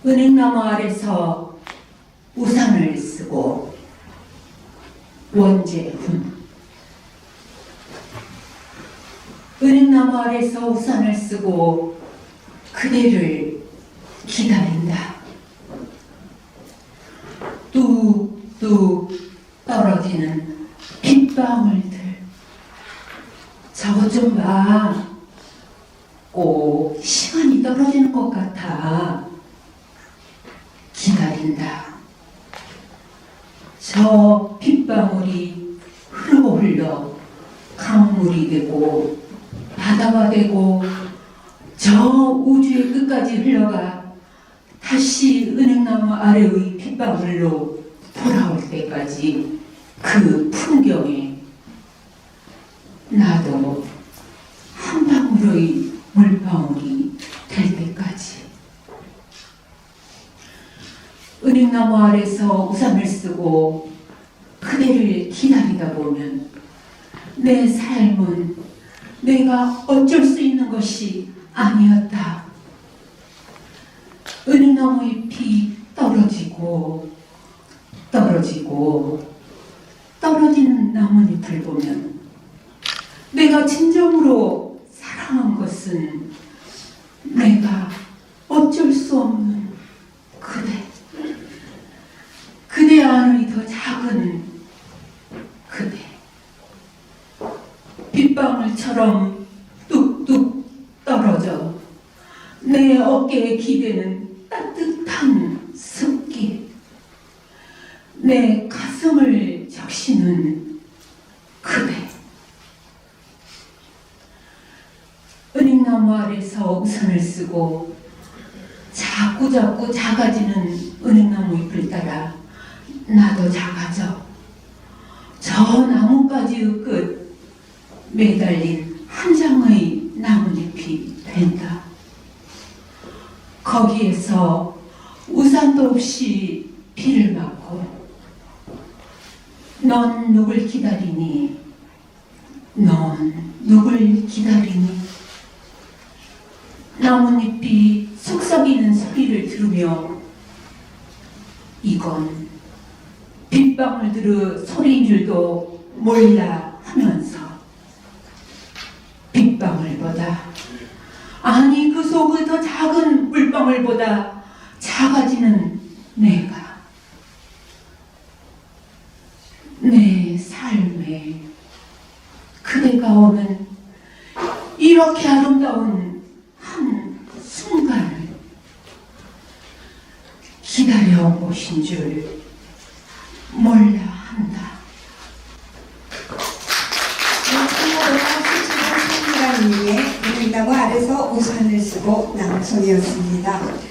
은행나무 아래서 우산을 쓰고. 원재훈. 은행나무 아래서 우산을 쓰고 그대를 기다린다. 뚝뚝 떨어지는 빗방울들. 저것 좀 봐. 꼭 시간이 떨어지는 것 같아. 기다린다. 저 빗방울이 흐르고 흘러 강물이 되고 바다가 되고 저 우주의 끝까지 흘러가 다시 은행나무 아래의 빗방울로 돌아올 때까지 그 풍경에 나도 한 방울의 물방울이 될 때까지. 은행나무 아래서 우산을 쓰고 그대를 기다리다 보면 내 삶은 내가 어쩔 수 있는 것이 아니었다. 은행나무 잎이 떨어지고 떨어지고 떨어지는 나뭇잎을 보면 내가 진정으로 사랑한 것은 내가 어쩔 수 없는 그대 안의 더 작은 그대. 빗방울처럼 뚝뚝 떨어져 내 어깨에 기대는 따뜻한 습기. 내 가슴을 당신은 그대. 은행나무 아래서 우산을 쓰고 자꾸 작아지는 은행나무 잎을 따라 나도 작아져 저 나뭇가지의 끝 매달린 한 장의 나뭇잎이 된다. 거기에서 우산도 없이 비를 맞고 넌 누굴 기다리니? 넌 누굴 기다리니? 나뭇잎이 속삭이는 소리를 들으며 이건 빗방울 들의 소리인 줄도 몰라 하면서 빗방울보다 아니 그 속의 더 작은 물방울보다 작아지는 내가 내 삶에 그대가 오는 이렇게 아름다운 한 순간을 기다려오신 줄 몰라 한다. 님의 은행나무 아래서 우산을 쓰고 낭송이었습니다.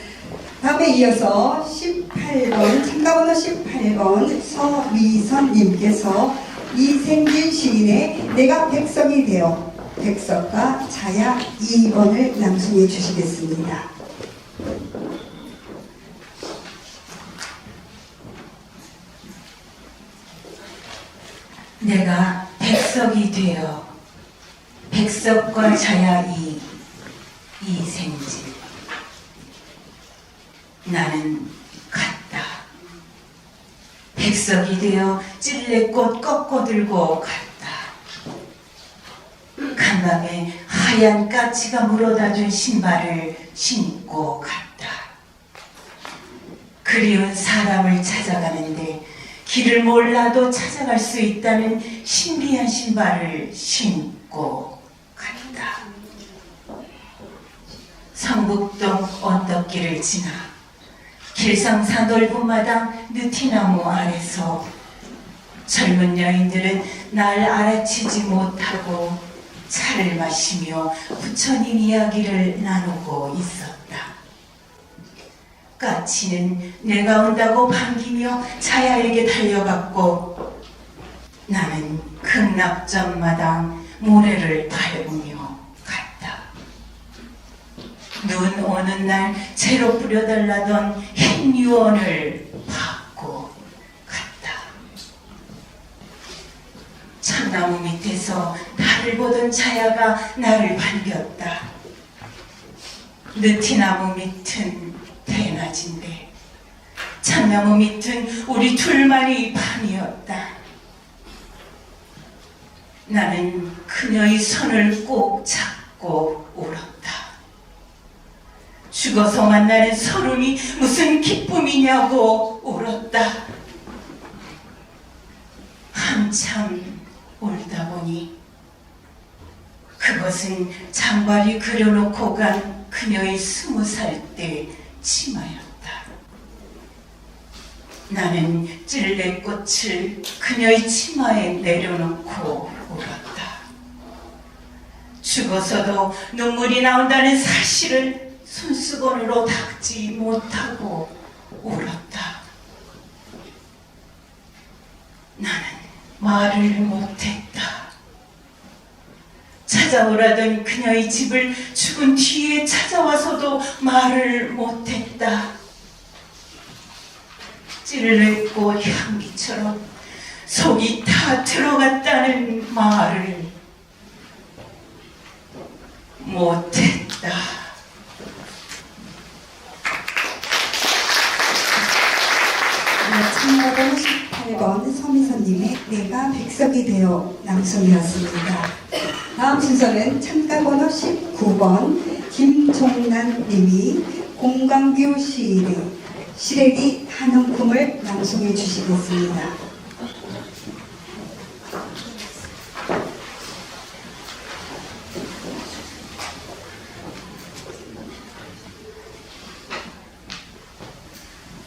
다음에 이어서 18번, 참가번호 18번 서미선님께서 이생진 시인의 내가 백석이 되어 백석과 자야 2번을 낭송해 주시겠습니다. 내가 백석이 되어 백석과 자야 이생지. 나는 갔다. 백석이 되어 찔레꽃 꺾어 들고 갔다. 간밤에 하얀 까치가 물어다 준 신발을 신고 갔다. 그리운 사람을 찾아가는데 길을 몰라도 찾아갈 수 있다는 신비한 신발을 신고 갔다. 성북동 언덕길을 지나 길상사 넓은 마당 느티나무 아래서 젊은 여인들은 날 알아채지 못하고 차를 마시며 부처님 이야기를 나누고 있었다. 까치는 내가 온다고 반기며 자야에게 달려갔고 나는 극락전마당 모래를 밟으며 갔다. 눈 오는 날 채로 뿌려달라던 흰 유언을 받고 갔다. 참나무 밑에서 달을 보던 자야가 나를 반겼다. 느티나무 밑은 대낮인데 참나무 밑은 우리 둘만이 밤이었다. 나는 그녀의 손을 꼭 잡고 울었다. 죽어서 만나는 서름이 무슨 기쁨이냐고 울었다. 한참 울다 보니 그것은 장발이 그려놓고 간 그녀의 20살 때 치마였다. 나는 찔레꽃을 그녀의 치마에 내려놓고 울었다. 죽어서도 눈물이 나온다는 사실을 손수건으로 닦지 못하고 울었다. 나는 말을 못했다. 찾아오라던 그녀의 집을 죽은 뒤에 찾아와서도 말을 못했다. 찔레꽃 향기처럼 속이 다 들어갔다는 말을 못했다. 참가번호 18번 서미선님의 내가 백석이 되어 낭송이었습니다. 다음 순서는 참가번호 19번 김종란님이 공광규 시인의 시래기 한 움큼을 낭송해 주시겠습니다.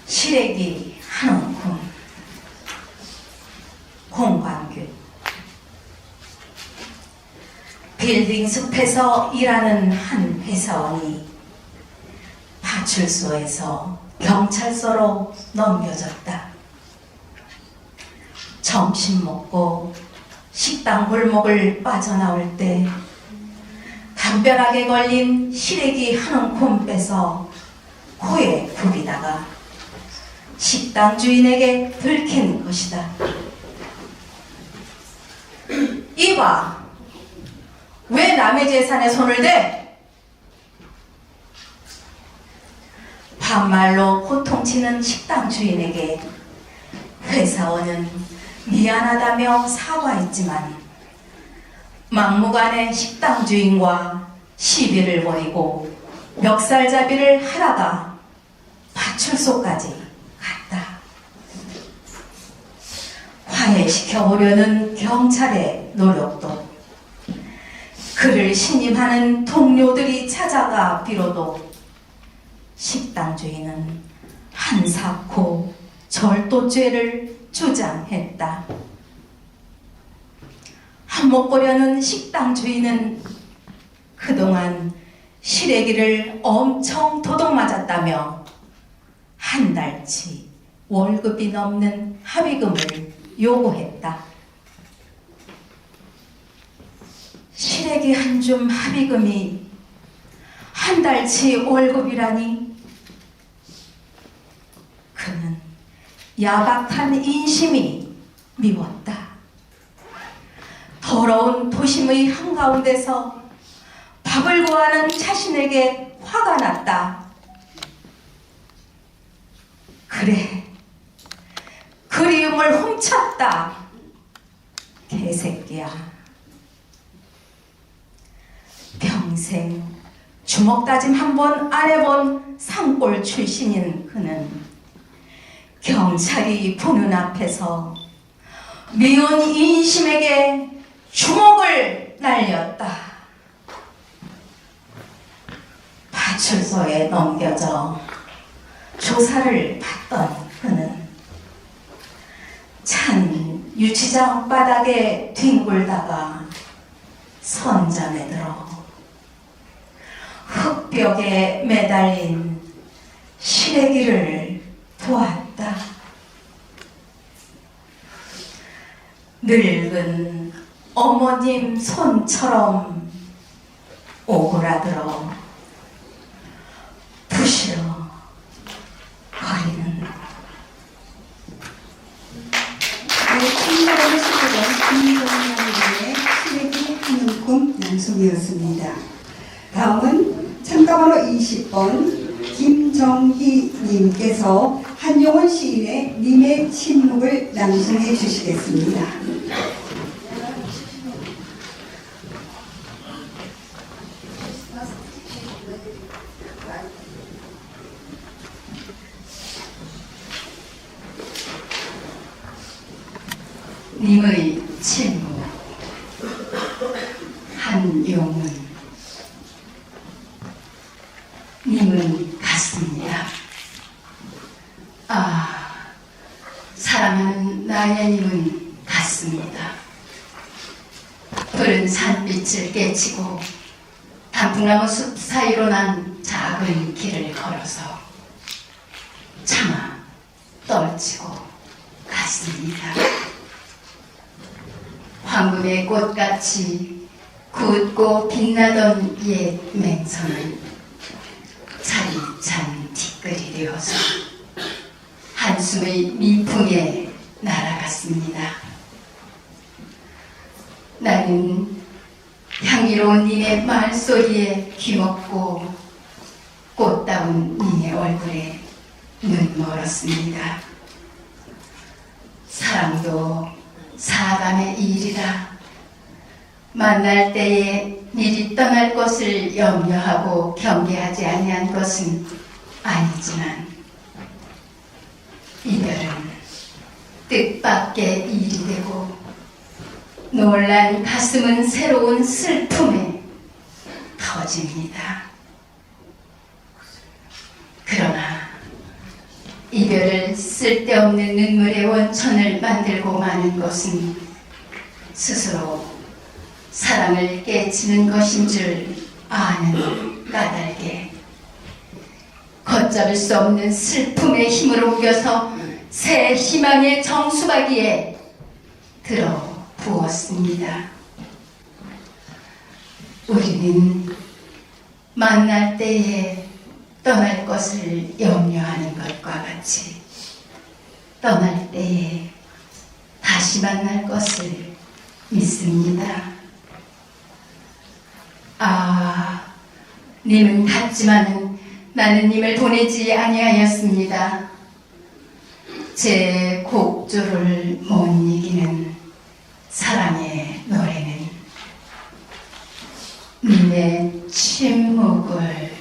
시래기 한 움큼 빌딩 숲에서 일하는 한 회사원이 파출소에서 경찰서로 넘겨졌다. 점심 먹고 식당 골목을 빠져나올 때 담벼락에 걸린 시래기 한 움큼 빼서 코에 부비다가 식당 주인에게 들킨 것이다. 이봐, 왜 남의 재산에 손을 대? 반말로 호통치는 식당 주인에게 회사원은 미안하다며 사과했지만 막무가내 식당 주인과 시비를 벌이고 멱살잡이를 하다가 파출소까지 갔다. 화해시켜보려는 경찰의 노력도, 그를 신임하는 동료들이 찾아가 빌어도 식당 주인은 한사코 절도죄를 주장했다. 한몫거려는 식당 주인은 그동안 시래기를 엄청 도둑맞았다며 한 달치 월급이 넘는 합의금을 요구했다. 시래기 한 줌 합의금이 한 달치 월급이라니. 그는 야박한 인심이 미웠다. 더러운 도심의 한가운데서 밥을 구하는 자신에게 화가 났다. 그래, 그리움을 훔쳤다. 개새끼야. 평생 주먹다짐 한 번 안 해본 산골 출신인 그는 경찰이 보는 앞에서 미운 인심에게 주먹을 날렸다. 파출소에 넘겨져 조사를 받던 그는 찬 유치장 바닥에 뒹굴다가 선잠에 들어 흙벽에 매달린 시래기를 보았다. 늙은 어머님 손처럼 오그라들어 부시러 거리는. 친절하게 쓰던 김정남의 시래기 한 움큼 낭송이었습니다. 다음은 참가번호 20번 김정희님께서 한용운 시인의 님의 침묵을 낭송해 주시겠습니다. 님의 침묵. 한용운. 님은 같습니다. 아, 사랑하는 나의 님은 같습니다. 푸른 산빛을 깨치고 단풍나무 숲 사이로 난 작은 길을 걸어서 차마 떨치고 갔습니다. 황금의 꽃같이 굳고 빛나던 옛 맹선은 차디찬 티끌이 되어서 한숨의 미풍에 날아갔습니다. 나는 향기로운 님의 말소리에 귀먹고 꽃다운 님의 얼굴에 눈 멀었습니다. 사랑도 사람의 일이라. 만날 때에 미리 떠날 것을 염려하고 경계하지 아니한 것은 아니지만 이별은 뜻밖의 일이 되고 놀란 가슴은 새로운 슬픔에 터집니다. 그러나 이별을 쓸데없는 눈물의 원천을 만들고 마는 것은 스스로 사랑을 깨치는 것인 줄 아는 까닭에 걷잡을 수 없는 슬픔의 힘을 옮겨서 새 희망의 정수박이에 들어 부었습니다. 우리는 만날 때에 떠날 것을 염려하는 것과 같이 떠날 때에 다시 만날 것을 믿습니다. 님은 갔지만은 나는 님을 보내지 아니하였습니다. 제 곡조를 못 이기는 사랑의 노래는 님의 침묵을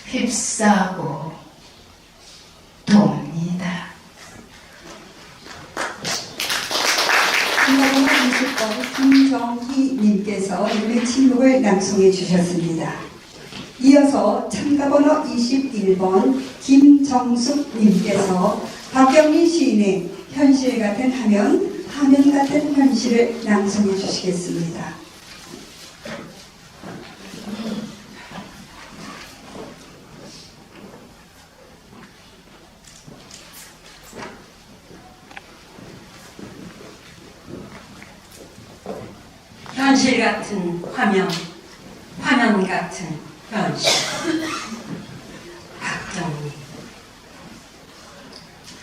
휩싸고 돕니다. 참가번호 20번 김정희님께서 님의 침묵을 낭송해 주셨습니다. 이어서 참가번호 21번 김정숙님께서 박경리 시인의 현실 같은 화면, 화면 같은 현실을 낭송해 주시겠습니다. 현실 같은 화면, 화면 같은 현실. 박경리.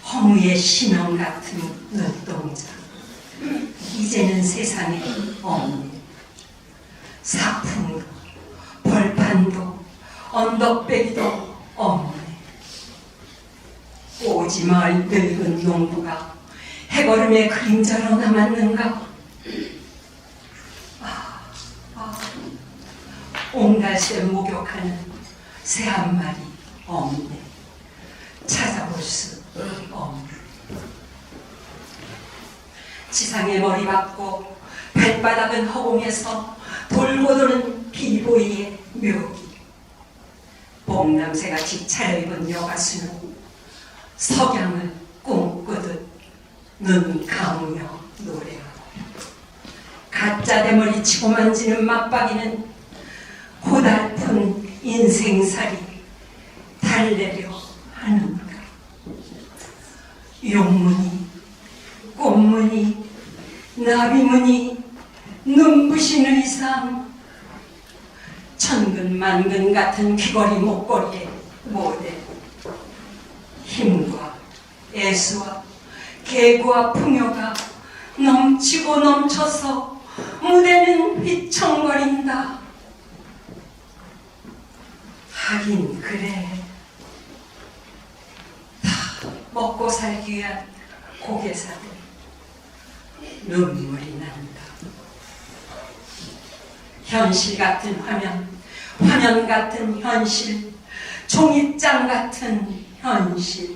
허무의 심형 같은 눈동자. 이제는 세상에 없네. 사풍도, 벌판도, 언덕배기도 없네. 오지 말 늙은 농부가 해걸음의 그림자로 남았는가? 온갖에 목욕하는 새 한 마리 없네. 찾아볼 수 없네. 지상에 머리 박고 발바닥은 허공에서 돌고 도는 비보이의 묘기. 봄남새같이 차려입은 여가수는 석양을 꿈꾸듯 눈 감으며 노래하고, 가짜 대머리 치고 만지는 맞박이는 고달픈 인생살이 달래려 하는가. 용문이, 꽃무늬, 나비무늬, 눈부신 의상, 천근만근 같은 귀걸이 목걸이의 모델. 힘과 애수와 계구와 풍요가 넘치고 넘쳐서 무대는 휘청거린다. 하긴 그래. 다 먹고 살기 위한 고개사들. 눈물이 난다. 현실 같은 화면, 화면 같은 현실, 종이장 같은 현실.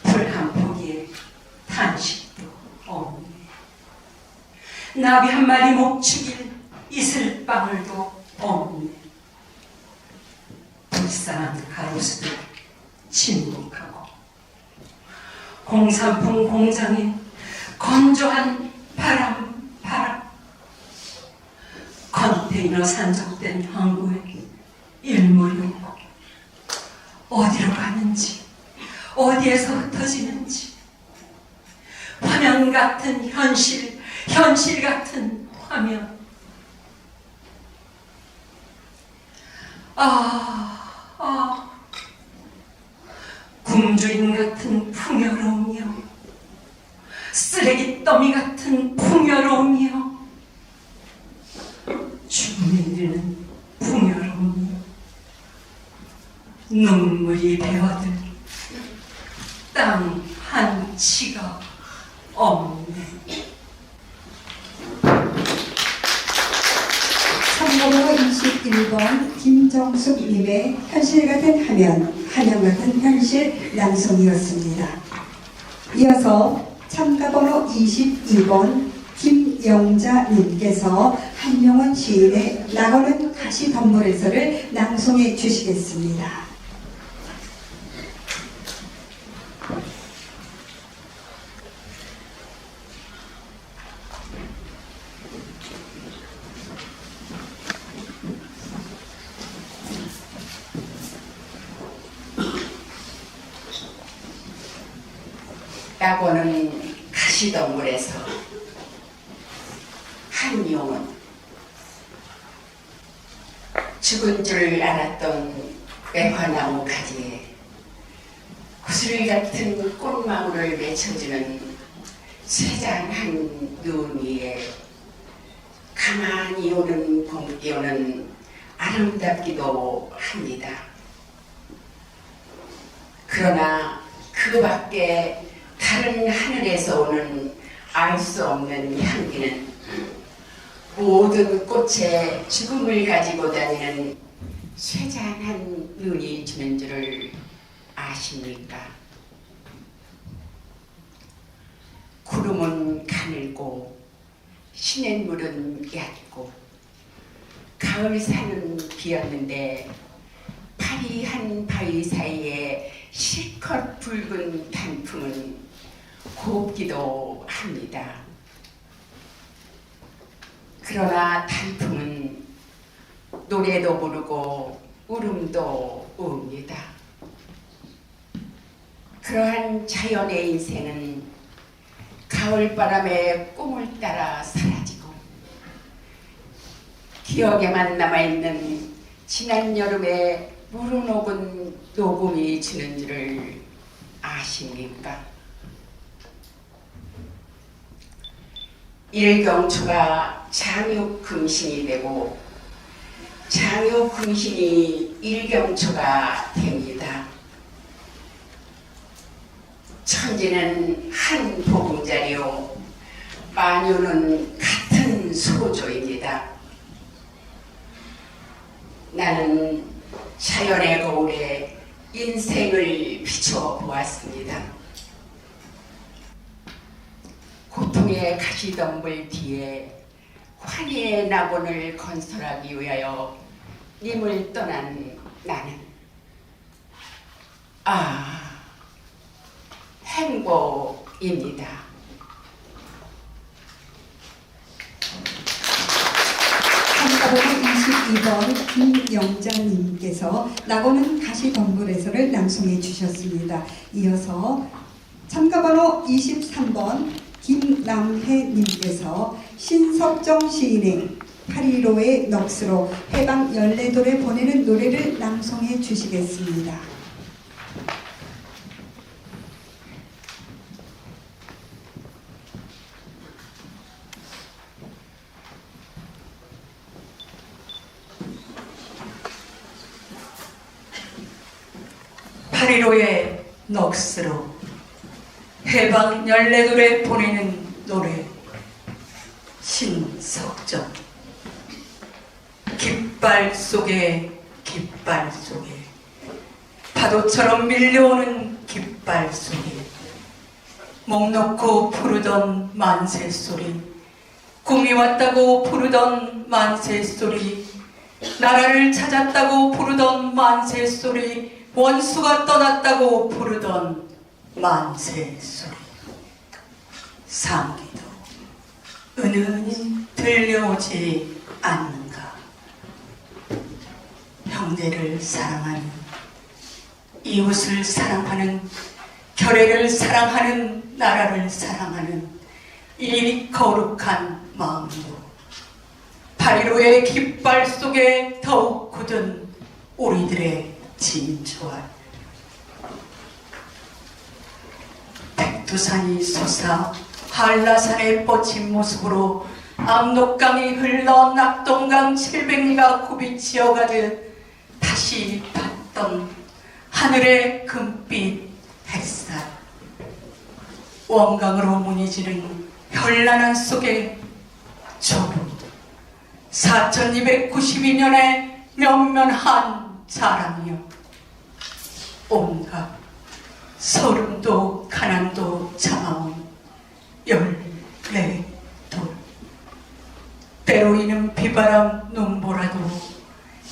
불 한 포기에 탄식도 없네. 나비 한 마리 목 축일 이슬방울도 없네. 불쌍한 가로수들 침묵하고, 공산품 공장에 건조한 바람, 컨테이너 산적된 항구에 일몰이 오고, 어디로 가는지, 어디에서 흩어지는지. 화면 같은 현실, 현실 같은 화면. 굶주림 같은 풍요로움이여, 쓰레기 더미 같은 풍요로움이여, 죽음에 이르는 풍요로움이여, 눈물이 배어들 땅 한 치가 없네. 참고번호 21번 김정숙님의 현실 같은 화면, 화면 같은 현실 낭송이었습니다. 이어서 참가번호 22번 김영자님께서 한명원 시인의 나거는 가시 덤불에서를 낭송해 주시겠습니다. 낙원은 가시덤불에서 한 용은 죽은 줄 알았던 매화나무 가지에 구슬 같은 꽃망울을 맺혀주는 쇠잔한 눈 위에 가만히 오는 봄기운은 아름답기도 합니다. 그러나 그 밖에 다른 하늘에서 오는 알 수 없는 향기는 모든 꽃에 죽음을 가지고 다니는 쇠잔한 눈이 주는 줄을 아십니까? 구름은 가늘고 시냇물은 얕고 가을산은 비었는데 파리한 바위 사이에 실컷 붉은 단풍은 곱기도 합니다. 그러나 단풍은 노래도 부르고 울음도 웁니다. 그러한 자연의 인생은 가을바람의 꿈을 따라 사라지고 기억에만 남아있는 지난 여름의 무르녹은 녹음이 주는 줄을 아십니까? 일경초가 장육금신이 되고 장육금신이 일경초가 됩니다. 천지는 한 보금자리요 만유는 같은 소조입니다. 나는 자연의 거울에 인생을 비춰보았습니다. 고통의 가시덤불 뒤에 환희의 낙원을 건설하기 위하여 님을 떠난 나는 행복입니다. 참가번호 22번 김영자님께서 낙원은 가시덤불에서를 낭송해 주셨습니다. 이어서 참가번호 23번 김남혜님께서 신석정 시인의 8.15의 넋으로 해방 연례돌에 보내는 노래를 낭송해 주시겠습니다. 파리로의 넋으로 해방 연례돌에 보내는 노래 신석정. 깃발 속에 깃발 속에 파도처럼 밀려오는 깃발 속에 목 놓고 부르던 만세 소리, 꿈이 왔다고 부르던 만세 소리, 나라를 찾았다고 부르던 만세 소리, 원수가 떠났다고 부르던 만세 소리. 상기도 은은히 들려오지 않는가. 형제를 사랑하는, 이웃을 사랑하는, 결례를 사랑하는, 나라를 사랑하는 이 거룩한 마음으로 8.15의 깃발 속에 더욱 굳은 우리들의 진주알. 백두산이 솟아 한라산에 뻗친 모습으로 압록강이 흘러 낙동강 700리가 굽이치어 가듯 다시 봤던 하늘의 금빛 햇살. 원강으로 무늬지는 현란한 속에 조국 4292년의 면면한 자랑이여, 온갖 서름도 가난도 참아온 14돌. 때로이는 비바람 눈보라도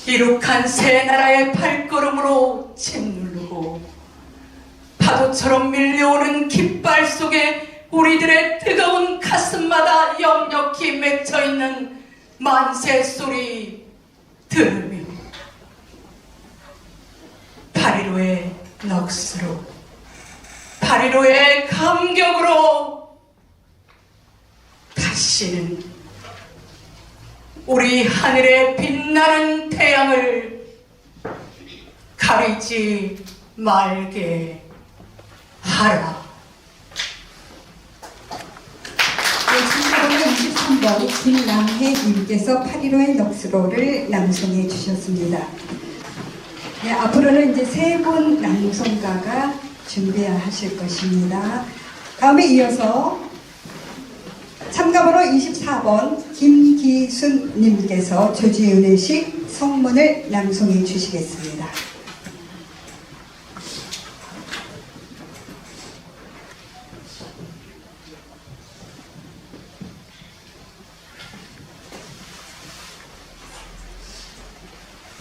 이룩한 새 나라의 발걸음으로 짓누르고 파도처럼 밀려오는 깃발 속에 우리들의 뜨거운 가슴마다 역력히 맺혀있는 만세 소리 들으며 8.15의 넋으로 8.15의 감격으로 다시는 우리 하늘에 빛나는 태양을 가리지 말게 하라. 23번 김남혜님께서 8.15의 넋으로를 낭송해 주셨습니다. 네, 앞으로는 이제 세 분 낭송가가 준비하실 것입니다. 다음에 이어서 참가번호 24번 김기순님께서 조지은혜식 성문을 낭송해 주시겠습니다.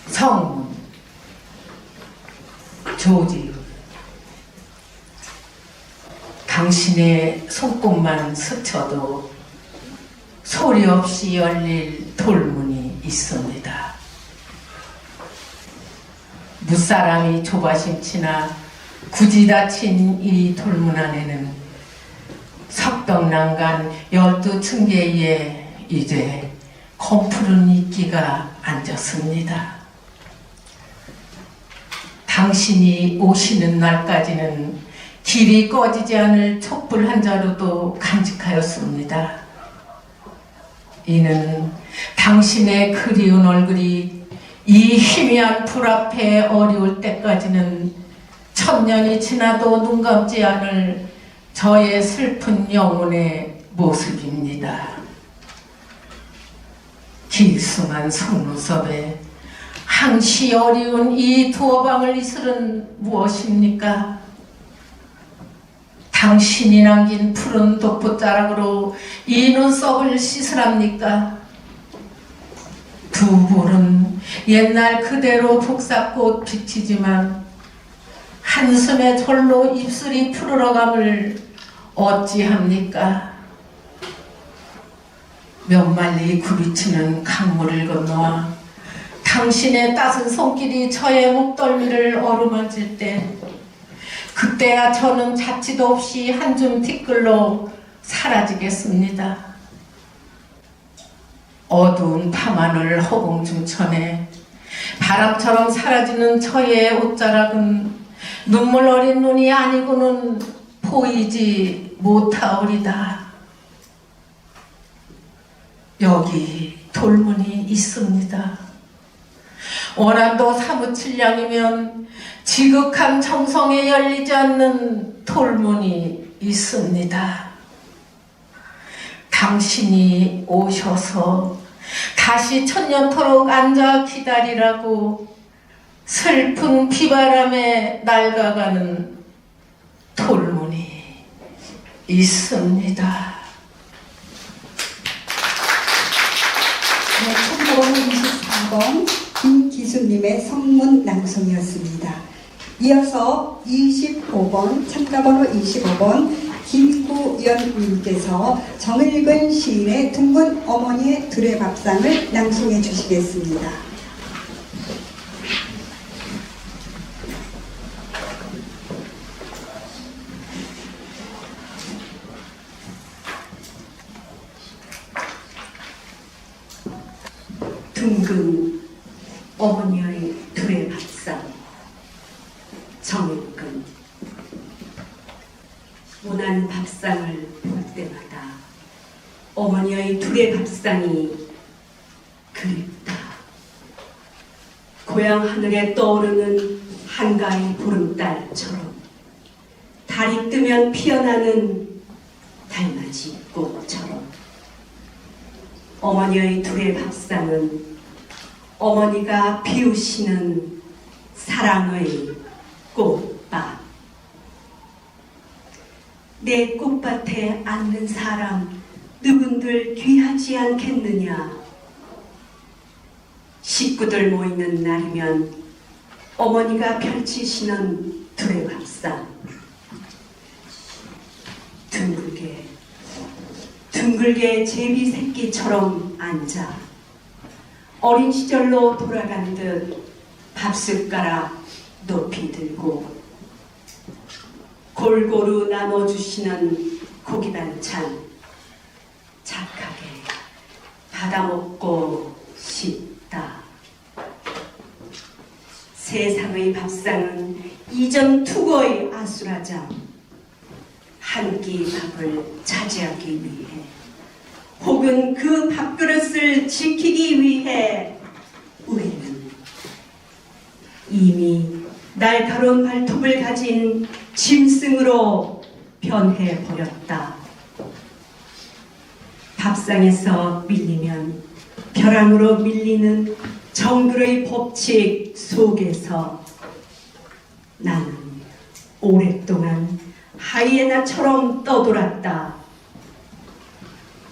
성문 조지은. 당신의 손꼽만 스쳐도 소리 없이 열릴 돌문이 있습니다. 무사람이 조바심치나 굳이 닫힌 이 돌문 안에는 석병난간 12층계에 이제 검푸른 이끼가 앉았습니다. 당신이 오시는 날까지는 길이 꺼지지 않을 촛불 한 자루도 간직하였습니다. 이는 당신의 그리운 얼굴이 이 희미한 불 앞에 어려울 때까지는 1000년이 지나도 눈 감지 않을 저의 슬픈 영혼의 모습입니다. 길숭한 속눈썹에 항시 어려운 이 두어 방울 이슬은 무엇입니까? 당신이 남긴 푸른 독보자락으로 이 눈썹을 씻으랍니까? 두 볼은 옛날 그대로 복사꽃 빛이지만 한숨에 절로 입술이 푸르러감을 어찌합니까? 몇 말리 굽이치는 강물을 건너와 당신의 따스한 손길이 저의 목덜미를 어루만질 때 그때야 저는 자취도 없이 한 줌 티끌로 사라지겠습니다. 어두운 밤하늘 허공 중천에 바람처럼 사라지는 저의 옷자락은 눈물 어린 눈이 아니고는 보이지 못하오리다. 여기 돌문이 있습니다. 원한도 사무칠량이면 지극한 정성에 열리지 않는 돌문이 있습니다. 당신이 오셔서 다시 천년토록 앉아 기다리라고 슬픈 비바람에 낡아가는 돌문이 있습니다. 네, 참가번호 24번 김기수님의 성문 낭송이었습니다. 이어서 25번 참가번호 25번 김구연님께서 정일근 시인의 둥근 어머니의 둘의 밥상을 낭송해 주시겠습니다. 둥근 어머니의 둘의 밥상. 정일근. 원한 밥상을 볼 때마다 어머니의 둘의 밥상이 그립다. 고향 하늘에 떠오르는 한가위 보름달처럼 달이 뜨면 피어나는 달맞이 꽃처럼 어머니의 둘의 밥상은 어머니가 피우시는 사랑의 꽃밭. 내 꽃밭에 앉는 사람 누군들 귀하지 않겠느냐. 식구들 모이는 날이면 어머니가 펼치시는 둘의 밥상. 둥글게 제비 새끼처럼 앉아 어린 시절로 돌아간 듯 밥숟가락 높이 들고 골고루 나눠주시는 고기 반찬 착하게 받아먹고 싶다. 세상의 밥상은 이전 투고의 아수라장, 한 끼 밥을 차지하기 위해 혹은 그 밥그릇을 지키기 위해 우리는 이미 날카로운 발톱을 가진 짐승으로 변해버렸다. 밥상에서 밀리면 벼랑으로 밀리는 정글의 법칙 속에서 나는 오랫동안 하이에나처럼 떠돌았다.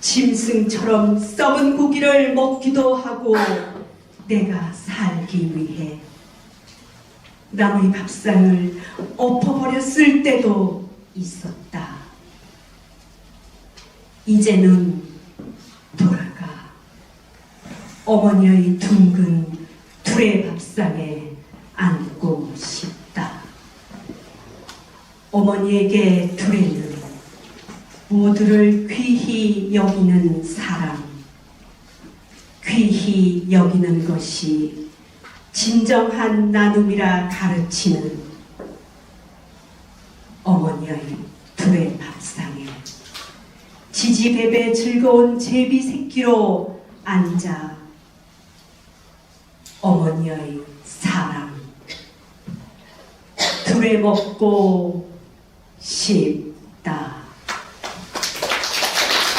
짐승처럼 썩은 고기를 먹기도 하고 내가 살기 위해 남의 밥상을 엎어버렸을 때도 있었다. 이제는 돌아가 어머니의 둥근 둘의 밥상에 앉고 싶다. 어머니에게 둘에는 모두를 귀히 여기는 사람, 귀히 여기는 것이 진정한 나눔이라 가르치는 어머니의 둘의 밥상에 지지배배 즐거운 제비 새끼로 앉아 어머니의 사랑 둘에 먹고 싶다.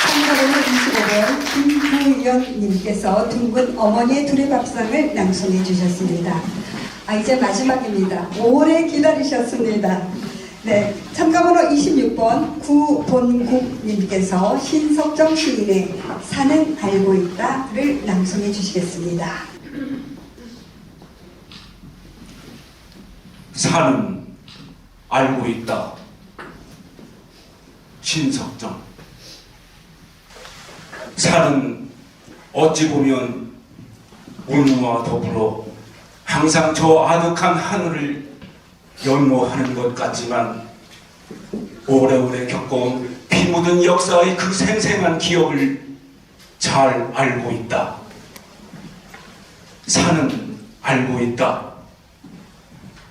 참가번호 25번 김구연님께서 둥근 어머니의 둘의 밥상을 낭송해 주셨습니다. 이제 마지막입니다. 오래 기다리셨습니다. 네, 참가번호 26번 구본국님께서 신석정 시인의 산은 알고 있다를 낭송해 주시겠습니다. 산은 알고 있다. 신석정. 산은 어찌 보면 오늘과 더불어 항상 저 아득한 하늘을 연모하는 것 같지만 오래오래 겪어온 피 묻은 역사의 그 생생한 기억을 잘 알고 있다. 산은 알고 있다.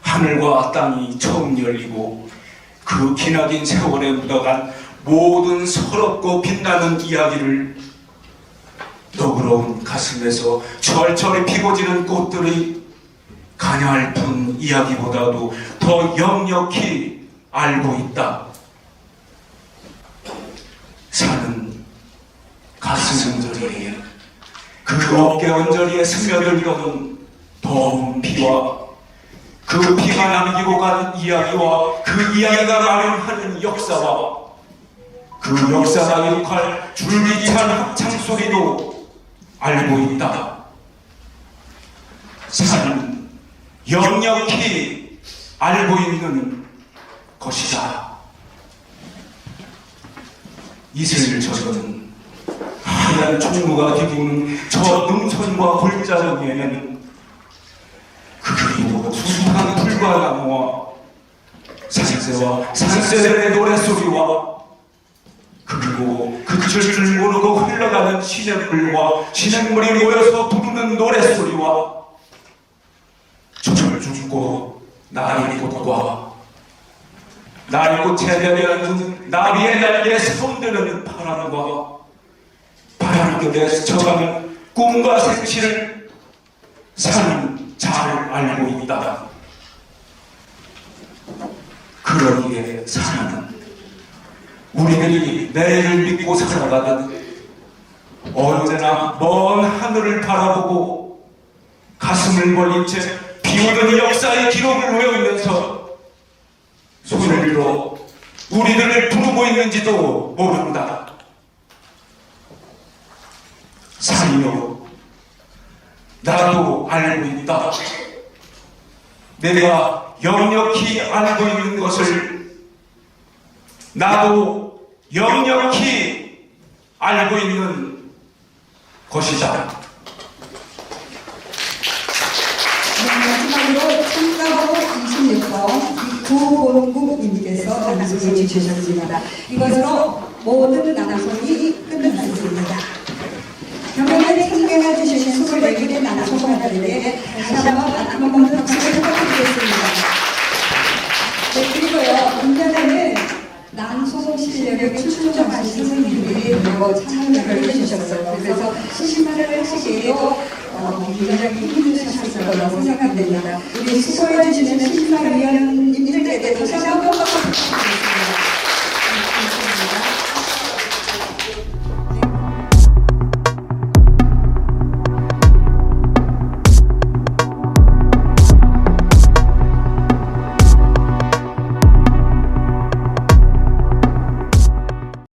하늘과 땅이 처음 열리고 그 기나긴 세월에 묻어간 모든 서럽고 빛나는 이야기를 너그러운 가슴에서 철철이 피고지는 꽃들의 가냘픈 이야기보다도 더 역력히 알고 있다. 산은 가슴 언저리에 그 어깨 언저리에 스며들던 더운 피와 그 피가 남기고 간 이야기와 그 이야기가 마련하는 역사와 그 역사가 이룩할 줄기찬 합창소리도 알고 있다. 산은 역력히 알고 있는 것이다. 이슬 젖은 하얀 총무가 뒤부는 저 능선과 골짜기에는 그리고 수수한 풀과 나무와 산새와 산새들의 노랫소리와 그리고 그칠 줄 모르고 흘러가는 시냇물과 시냇물이 모여서 부르는 노랫소리와 철죽고 나리꽃과 나리꽃에 내려앉은 나비의 날개에 손드는 바람과 바람결에 스쳐가는 꿈과 생시를 산은 잘 알고 있다. 그러기에 산은 우리들이 내일을 믿고 살아가는 언제나 먼 하늘을 바라보고 가슴을 벌린 채 비오는 역사의 기록을 외우면서 손을 들어 우리들을 부르고 있는지도 모른다. 산이여, 나도 알고 있다. 내가 역력히 알고 있는 것을 나도 역력히 알고 있는 것이다. 마지막으로 참가번호 26번 구본국 선생님께서 낭송해 주셨습니다. 이것으로 모든 낭송이 끝났습니다. 경연에 참가해 주신 24분의 낭송가들에게 다시 한번 박수를 부탁드리겠습니다. 네, 그리고요, 문제는 낭송 실력을 출중하신 선생님들이 참여를 해주셨어요. 그래서 시신말을 하시기에도 굉장히 힘드셨을 거라고 생각됩니다. 우리 수고해 주시는 시신말위원님들에게 다시